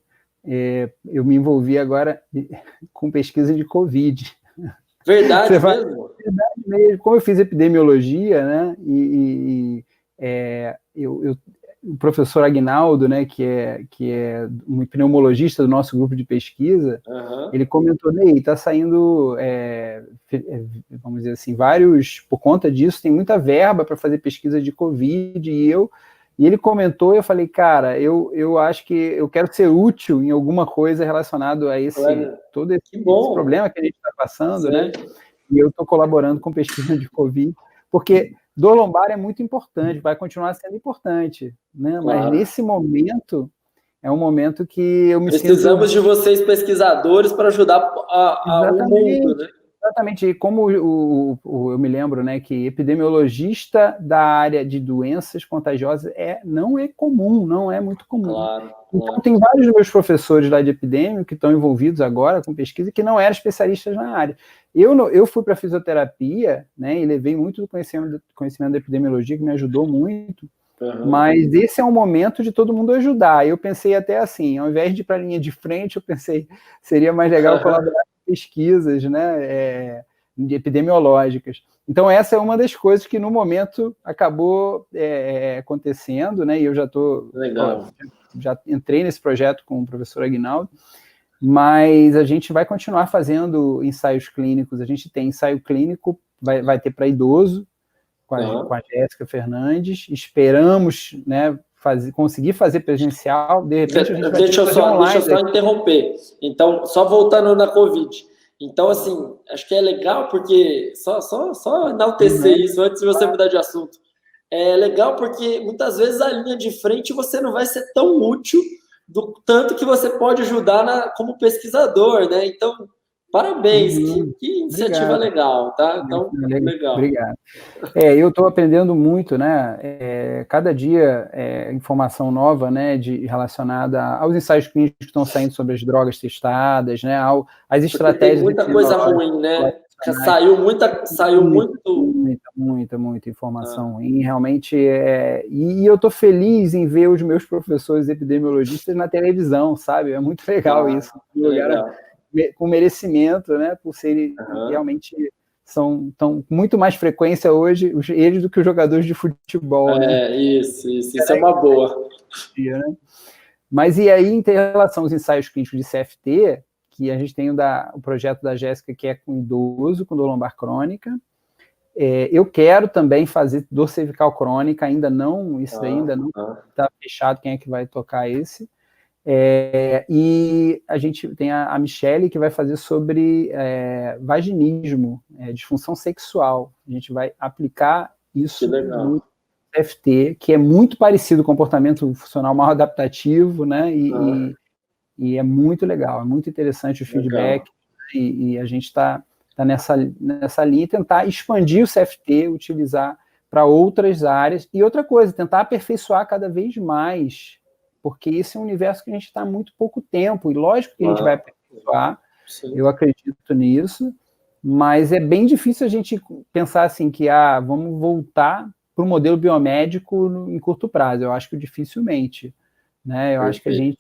eu me envolvi agora com pesquisa de Covid. Verdade mesmo? Verdade mesmo. Como eu fiz epidemiologia, né, o professor Aguinaldo, né, que é um pneumologista do nosso grupo de pesquisa, ele comentou, Ney, está saindo, vamos dizer assim, por conta disso, tem muita verba para fazer pesquisa de Covid, e ele comentou, eu falei, cara, eu acho que eu quero ser útil em alguma coisa relacionado a todo esse problema que a gente está passando, né? E eu estou colaborando com pesquisa de Covid, porque dor lombar é muito importante, vai continuar sendo importante, né? Claro. Mas nesse momento, é um momento que eu me Precisamos de vocês, pesquisadores, para ajudar o mundo, né? Exatamente, e como eu me lembro, né, que epidemiologista da área de doenças contagiosas não é comum, não é muito comum. Claro. Então, tem vários dos meus professores lá de epidêmio que estão envolvidos agora com pesquisa que não eram especialistas na área. Eu fui para fisioterapia, né, e levei muito do conhecimento da epidemiologia, que me ajudou muito, mas esse é um momento de todo mundo ajudar. Eu pensei até assim, ao invés de ir para a linha de frente, eu pensei, seria mais legal colaborar pesquisas, né, epidemiológicas. Então, essa é uma das coisas que, no momento, acabou acontecendo, né, e eu já entrei nesse projeto com o professor Aguinaldo, mas a gente vai continuar fazendo ensaios clínicos. A gente tem ensaio clínico, vai ter para idoso, com a Jéssica Fernandes. Esperamos, né, conseguir fazer presencial, de repente a gente vai deixa eu só interromper. Então, só voltando na Covid. Então, assim, acho que é legal porque, só enaltecer isso antes de você mudar de assunto. É legal porque, muitas vezes, a linha de frente você não vai ser tão útil do tanto que você pode ajudar como pesquisador, né? Então, parabéns, que iniciativa legal, tá? Então, legal. Obrigado. Eu estou aprendendo muito, né? Cada dia informação nova, né? Relacionada aos ensaios clínicos que estão saindo sobre as drogas testadas, né? Às estratégias. Tem muita coisa ruim, né? Saiu muita informação ruim, realmente. E eu estou feliz em ver os meus professores epidemiologistas na televisão, sabe? É muito legal isso. Um lugar com merecimento, né? Por serem realmente estão com muito mais frequência hoje eles do que os jogadores de futebol. Né? Isso é uma boa. Né? Mas e aí, em relação aos ensaios clínicos de CFT, que a gente tem o projeto da Jéssica, que é com idoso, com dor lombar crônica, Eu quero também fazer dor cervical crônica, ainda não, isso daí ainda não está fechado, quem é que vai tocar esse. E a gente tem a Michele, que vai fazer sobre vaginismo, disfunção sexual. A gente vai aplicar isso no FT, que é muito parecido com o comportamento funcional mal adaptativo, né? E é muito legal, é muito interessante o feedback, e a gente está nessa linha, tentar expandir o CFT, utilizar para outras áreas. E outra coisa, tentar aperfeiçoar cada vez mais, porque esse é um universo que a gente está há muito pouco tempo, e lógico que a gente vai aperfeiçoar, eu acredito nisso, mas é bem difícil a gente pensar assim que vamos voltar para o modelo biomédico em curto prazo. Eu acho que dificilmente, né? Eu acho que a gente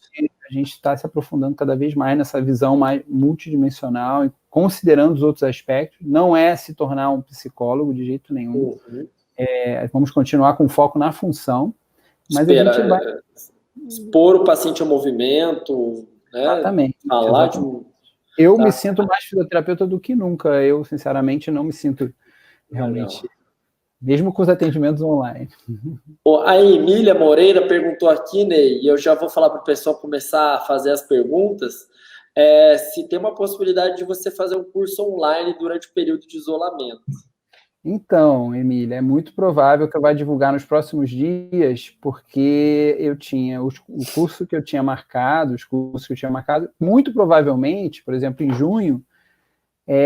está se aprofundando cada vez mais nessa visão mais multidimensional e considerando os outros aspectos. Não é se tornar um psicólogo de jeito nenhum. Vamos continuar com foco na função, mas a gente vai expor o paciente ao movimento, né? Exatamente. Falar Eu me sinto mais fisioterapeuta do que nunca. Eu, sinceramente, não me sinto realmente, mesmo com os atendimentos online. A Emília Moreira perguntou aqui, Ney, e eu já vou falar para o pessoal começar a fazer as perguntas, se tem uma possibilidade de você fazer um curso online durante o período de isolamento. Então, Emília, é muito provável que eu vá divulgar nos próximos dias, porque eu tinha o curso que eu tinha marcado, os cursos que eu tinha marcado, muito provavelmente, por exemplo, em junho,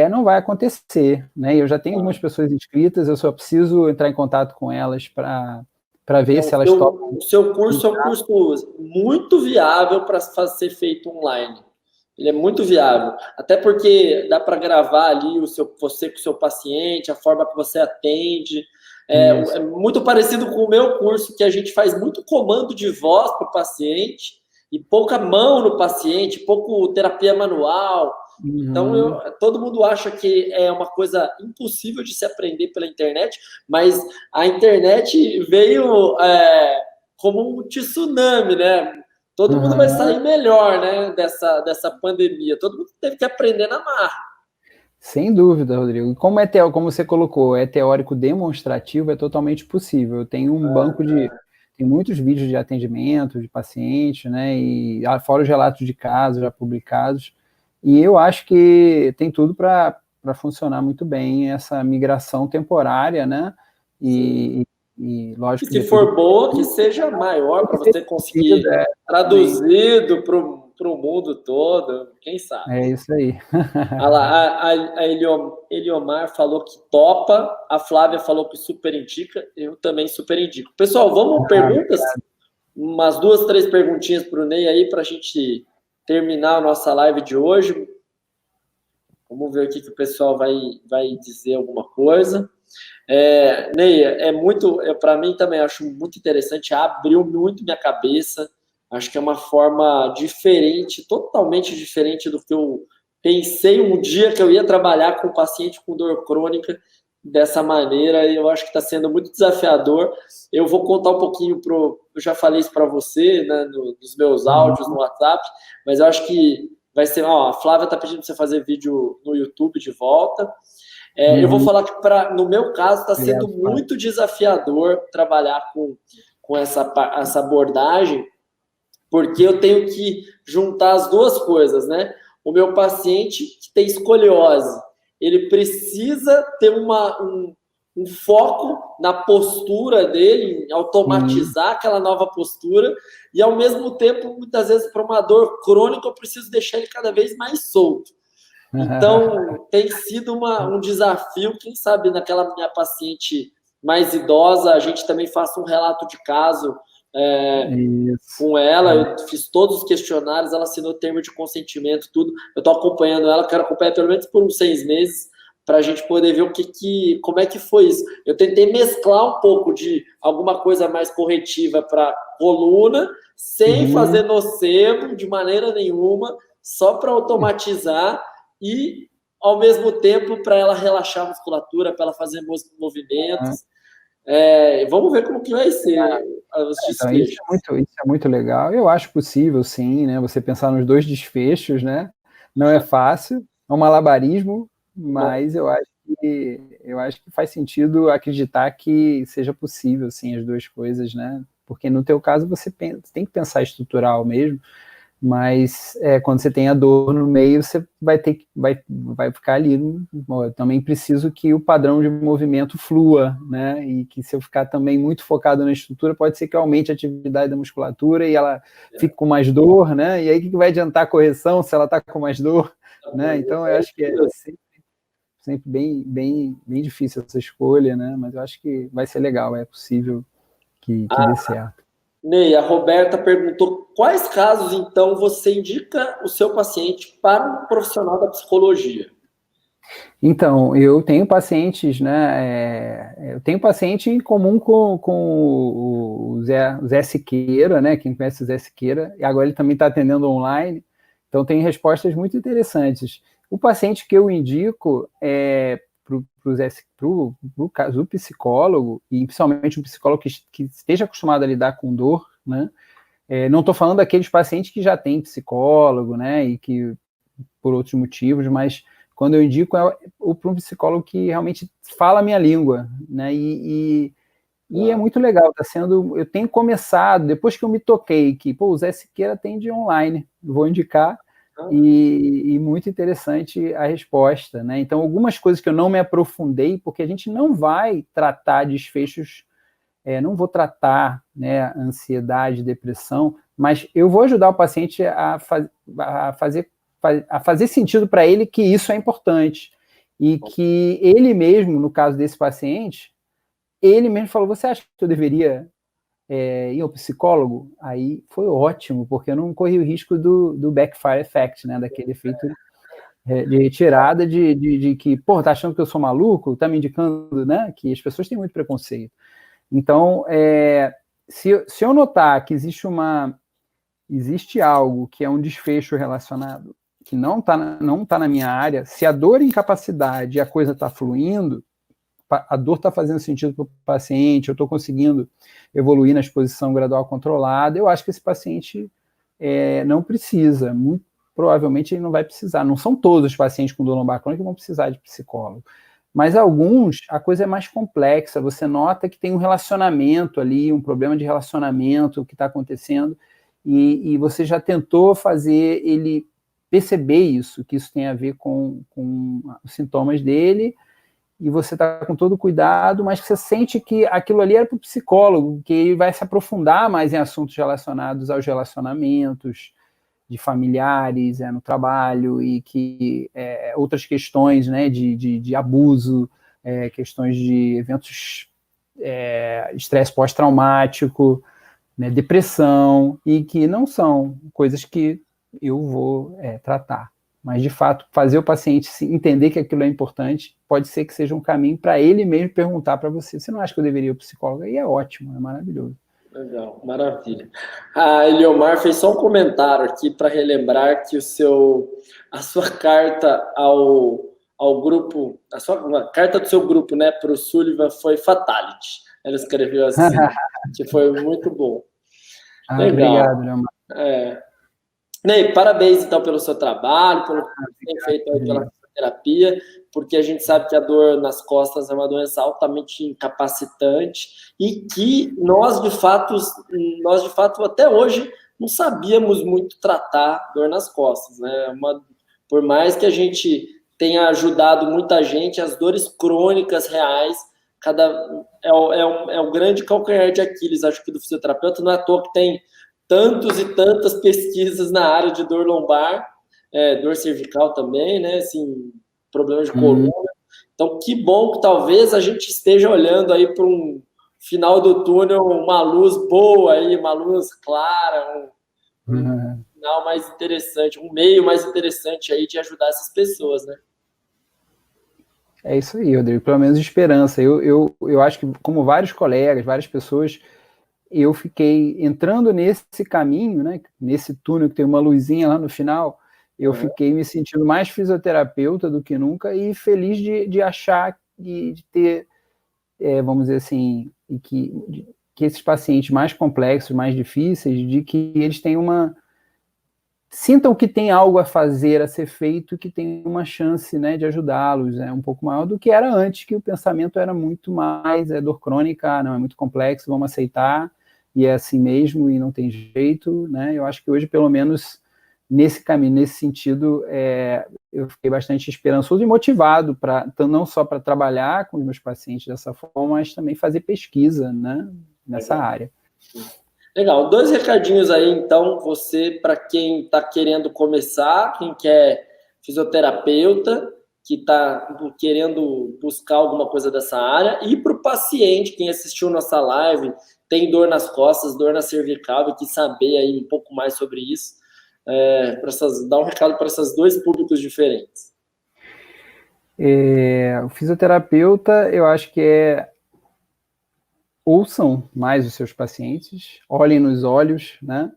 não vai acontecer, né? Eu já tenho algumas pessoas inscritas, eu só preciso entrar em contato com elas para ver se elas topam. O seu curso é um curso muito viável para ser feito online. Ele é muito viável, até porque dá para gravar ali você com o seu paciente, a forma que você atende. É muito parecido com o meu curso, que a gente faz muito comando de voz para o paciente e pouca mão no paciente, pouco terapia manual. Então, todo mundo acha que é uma coisa impossível de se aprender pela internet, mas a internet veio como um tsunami, né? Todo mundo vai sair melhor, né, dessa pandemia. Todo mundo teve que aprender na marra. Sem dúvida, Rodrigo. E como como você colocou, é teórico demonstrativo, é totalmente possível. Eu tenho um banco tem muitos vídeos de atendimento de pacientes, né, e fora os relatos de casos já publicados. E eu acho que tem tudo para funcionar muito bem essa migração temporária, né? E lógico que se for boa, que seja maior para você conseguir traduzido para o mundo todo, quem sabe. É isso aí. A Eliomar falou que topa, a Flávia falou que super indica, eu também super indico. Pessoal, vamos perguntas? Umas 2, 3 perguntinhas para o Ney aí, para a gente terminar a nossa live de hoje. Vamos ver aqui que o pessoal vai dizer alguma coisa. Ney, para mim também acho muito interessante, abriu muito minha cabeça, acho que é uma forma diferente, totalmente diferente do que eu pensei um dia que eu ia trabalhar com paciente com dor crônica dessa maneira, e eu acho que está sendo muito desafiador. Eu vou contar um pouquinho, eu já falei isso para você, né, nos meus áudios no WhatsApp, mas eu acho que vai ser, a Flávia está pedindo para você fazer vídeo no YouTube de volta. Eu vou falar que, no meu caso, está sendo muito desafiador trabalhar com essa abordagem, porque eu tenho que juntar as duas coisas, né? O meu paciente que tem escoliose, ele precisa ter um foco na postura dele, em automatizar aquela nova postura, e, ao mesmo tempo, muitas vezes, para uma dor crônica, eu preciso deixar ele cada vez mais solto. Então, tem sido um desafio. Quem sabe naquela minha paciente mais idosa, a gente também faça um relato de caso com ela. Eu fiz todos os questionários, ela assinou o termo de consentimento, tudo. Eu estou acompanhando ela, quero acompanhar pelo menos por uns 6 meses, para a gente poder ver como é que foi isso. Eu tentei mesclar um pouco de alguma coisa mais corretiva para coluna, sem fazer nocebo de maneira nenhuma, só para automatizar e, ao mesmo tempo, para ela relaxar a musculatura, para ela fazer movimentos. Vamos ver como que vai ser os desfechos. Então, isso é muito legal. Eu acho possível, sim, né? Você pensar nos 2 desfechos, né? Não é fácil, é um malabarismo, mas eu acho que faz sentido acreditar que seja possível, sim, as duas coisas, né? Porque no teu caso você tem que pensar estrutural mesmo, mas quando você tem a dor no meio, você vai ficar ali. Eu também preciso que o padrão de movimento flua, né? E que se eu ficar também muito focado na estrutura, pode ser que eu aumente a atividade da musculatura e ela fique com mais dor, né? E aí o que vai adiantar a correção se ela está com mais dor, né? Então eu acho que é sempre bem difícil essa escolha, né? Mas eu acho que vai ser legal, é possível que dê certo. Ney, a Roberta perguntou quais casos, então, você indica o seu paciente para um profissional da psicologia? Então, eu tenho pacientes, né? Eu tenho paciente em comum com o Zé Siqueira, né? Quem conhece o Zé Siqueira, e agora ele também está atendendo online, então tem respostas muito interessantes. O paciente que eu indico para o caso do psicólogo, e principalmente um psicólogo que esteja acostumado a lidar com dor, né? Não estou falando daqueles pacientes que já têm psicólogo, né? E que por outros motivos, mas quando eu indico para um psicólogo que realmente fala a minha língua, né? E é muito legal, eu tenho começado, depois que eu me toquei, que o Zé Siqueira atende online, vou indicar, e muito interessante a resposta, né? Então, algumas coisas que eu não me aprofundei, porque a gente não vai tratar desfechos, não vou tratar, né, ansiedade, depressão, mas eu vou ajudar o paciente a fazer sentido para ele que isso é importante. E que ele mesmo, no caso desse paciente, ele mesmo falou, você acha que eu deveria ir ao psicólogo? Aí foi ótimo, porque eu não corri o risco do backfire effect, né, daquele efeito de retirada de que, tá achando que eu sou maluco? Tá me indicando, né, que as pessoas têm muito preconceito. Então, se eu notar que existe algo que é um desfecho relacionado, que não tá na minha área, se a dor e incapacidade e a coisa está fluindo, a dor está fazendo sentido para o paciente, eu estou conseguindo evoluir na exposição gradual controlada, eu acho que esse paciente não precisa, muito provavelmente ele não vai precisar. Não são todos os pacientes com dor lombar crônica que vão precisar de psicólogo, mas alguns, a coisa é mais complexa, você nota que tem um relacionamento ali, um problema de relacionamento que está acontecendo, e você já tentou fazer ele perceber isso, que isso tem a ver com os sintomas dele, e você está com todo cuidado, mas você sente que aquilo ali era para o psicólogo, que ele vai se aprofundar mais em assuntos relacionados aos relacionamentos de familiares no trabalho, e que outras questões, né, de abuso, questões de eventos, estresse pós-traumático, né, depressão, e que não são coisas que eu vou tratar. Mas, de fato, fazer o paciente entender que aquilo é importante pode ser que seja um caminho para ele mesmo perguntar para você não acha que eu deveria ir ao psicólogo? Aí é ótimo, é maravilhoso. Legal, maravilha. A Eliomar fez só um comentário aqui para relembrar que a sua carta ao grupo, a carta do seu grupo, né, para o Sullivan foi fatality. Ela escreveu assim, que foi muito bom. Legal. Obrigado, Eliomar. Ney, parabéns então pelo seu trabalho, pelo que tem feito aí pela terapia, porque a gente sabe que a dor nas costas é uma doença altamente incapacitante e que nós de fato até hoje não sabíamos muito tratar dor nas costas, né? Por mais que a gente tenha ajudado muita gente, as dores crônicas reais é o grande calcanhar de Aquiles, acho que do fisioterapeuta. Não é à toa que tem tantos e tantas pesquisas na área de dor lombar, dor cervical também, né? Assim, problemas de coluna. Então, que bom que talvez a gente esteja olhando aí para um final do túnel, uma luz boa aí, uma luz clara, um final mais interessante, um meio mais interessante aí de ajudar essas pessoas, né? É isso aí, Rodrigo, pelo menos esperança. Eu acho que, como vários colegas, várias pessoas, eu fiquei entrando nesse caminho, né, nesse túnel que tem uma luzinha lá no final, eu fiquei me sentindo mais fisioterapeuta do que nunca e feliz de achar e de ter, vamos dizer assim, que esses pacientes mais complexos, mais difíceis, de que eles têm sintam que tem algo a fazer, a ser feito, que tem uma chance, né, de ajudá-los, um pouco maior do que era antes, que o pensamento era muito mais dor crônica, não, é muito complexo, vamos aceitar, e é assim mesmo, e não tem jeito, né? Eu acho que hoje, pelo menos, nesse caminho, nesse sentido, eu fiquei bastante esperançoso e motivado, não só para trabalhar com os meus pacientes dessa forma, mas também fazer pesquisa, né, nessa área. Legal, 2 recadinhos aí, então, para quem está querendo começar, quem quer fisioterapeuta, que está querendo buscar alguma coisa dessa área, e para o paciente, quem assistiu nossa live, tem dor nas costas, dor na cervical, e quis saber aí um pouco mais sobre isso, dar um recado para esses 2 públicos diferentes. O fisioterapeuta, eu acho que ouçam mais os seus pacientes, olhem nos olhos, né?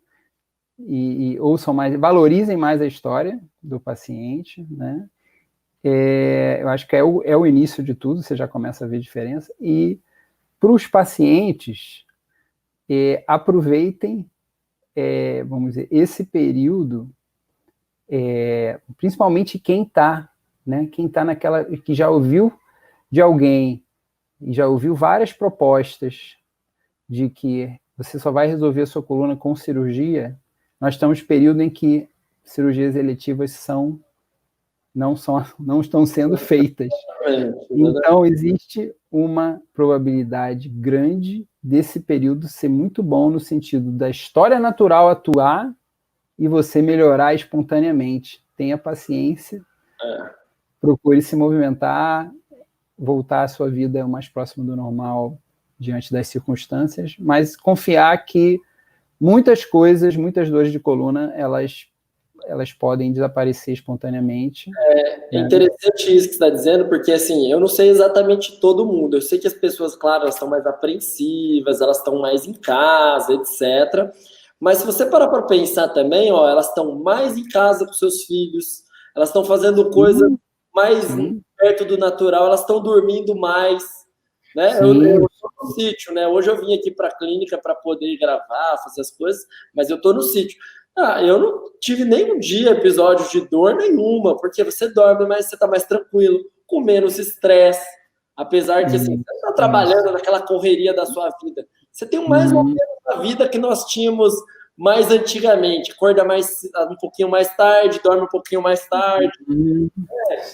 E ouçam mais, valorizem mais a história do paciente, né? Eu acho que é o início de tudo, você já começa a ver diferença. E para os pacientes, aproveitem, vamos dizer, esse período, principalmente quem está, né? Quem está naquela, que já ouviu de alguém e já ouviu várias propostas de que você só vai resolver a sua coluna com cirurgia. Nós estamos em período em que cirurgias eletivas não estão sendo feitas. Então, existe uma probabilidade grande desse período ser muito bom no sentido da história natural atuar e você melhorar espontaneamente. Tenha paciência, procure se movimentar, voltar à sua vida o mais próximo do normal diante das circunstâncias, mas confiar que muitas coisas, muitas dores de coluna, elas podem desaparecer espontaneamente. É interessante isso que você está dizendo, porque assim, eu não sei exatamente todo mundo. Eu sei que as pessoas, claro, elas estão mais apreensivas, elas estão mais em casa, etc. Mas se você parar para pensar também, elas estão mais em casa com seus filhos, elas estão fazendo coisas mais perto do natural, elas estão dormindo mais, né? Eu estou no sítio, né? Hoje eu vim aqui para a clínica para poder gravar, fazer as coisas, mas eu estou no sítio. Eu não tive nenhum dia episódio de dor nenhuma, porque você dorme, mas você está mais tranquilo, com menos estresse, apesar que assim, você está trabalhando naquela correria da sua vida. Você tem mais ou menos a vida que nós tínhamos mais antigamente, acorda um pouquinho mais tarde, dorme um pouquinho mais tarde.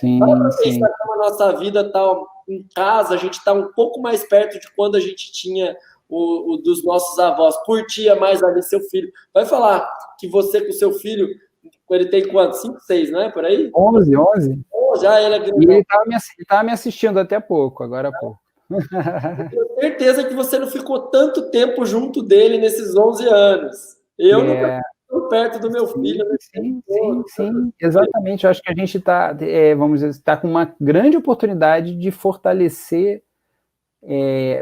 Como a nossa vida está em casa, a gente está um pouco mais perto de quando a gente tinha o dos nossos avós, curtia mais ali seu filho. Vai falar que você com seu filho, ele tem quanto? 5, 6, não é? Por aí? 11. Já ele é grande. E ele estava me assistindo até agora há pouco. Eu tenho certeza que você não ficou tanto tempo junto dele nesses 11 anos. Eu não estou perto do meu filho. Sim, exatamente. Eu acho que a gente está, vamos dizer, está com uma grande oportunidade de fortalecer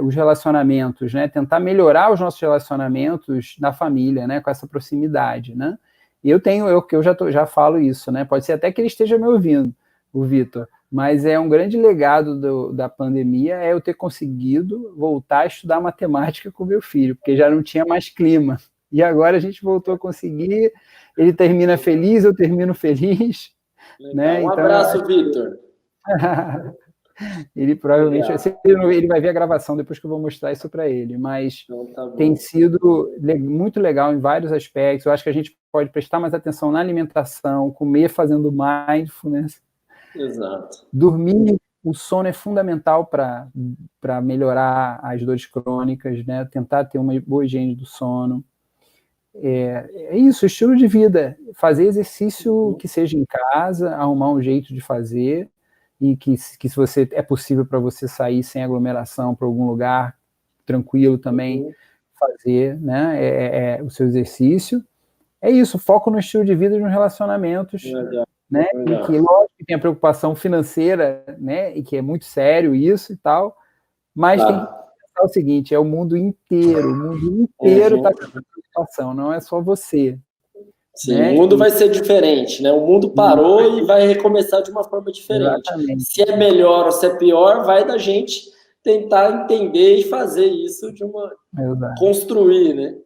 os relacionamentos, né? Tentar melhorar os nossos relacionamentos na família, né? Com essa proximidade, né? E eu já falo isso, né? Pode ser até que ele esteja me ouvindo, o Vitor, mas um grande legado da pandemia eu ter conseguido voltar a estudar matemática com meu filho, porque já não tinha mais clima. E agora a gente voltou a conseguir, ele termina feliz, eu termino feliz. Né? Um abraço, Vitor. Ele provavelmente ele vai ver a gravação depois que eu vou mostrar isso para ele, mas tem sido muito legal em vários aspectos. Eu acho que a gente pode prestar mais atenção na alimentação, comer fazendo mindfulness. Exato. Dormir, o sono é fundamental para melhorar as dores crônicas, né? Tentar ter uma boa higiene do sono. É isso, estilo de vida. Fazer exercício que seja em casa, arrumar um jeito de fazer, e que se você é possível para você sair sem aglomeração para algum lugar tranquilo também, fazer, né, o seu exercício. É isso, foco no estilo de vida e nos relacionamentos, né, e que lógico que tem a preocupação financeira, né, e que é muito sério isso e tal, mas tem que pensar o seguinte, o mundo inteiro está com essa preocupação, não é só você. Sim, né? O mundo vai ser diferente, né? O mundo parou e vai recomeçar de uma forma diferente. Exatamente. Se é melhor ou se é pior, vai da gente tentar entender e fazer isso construir, né?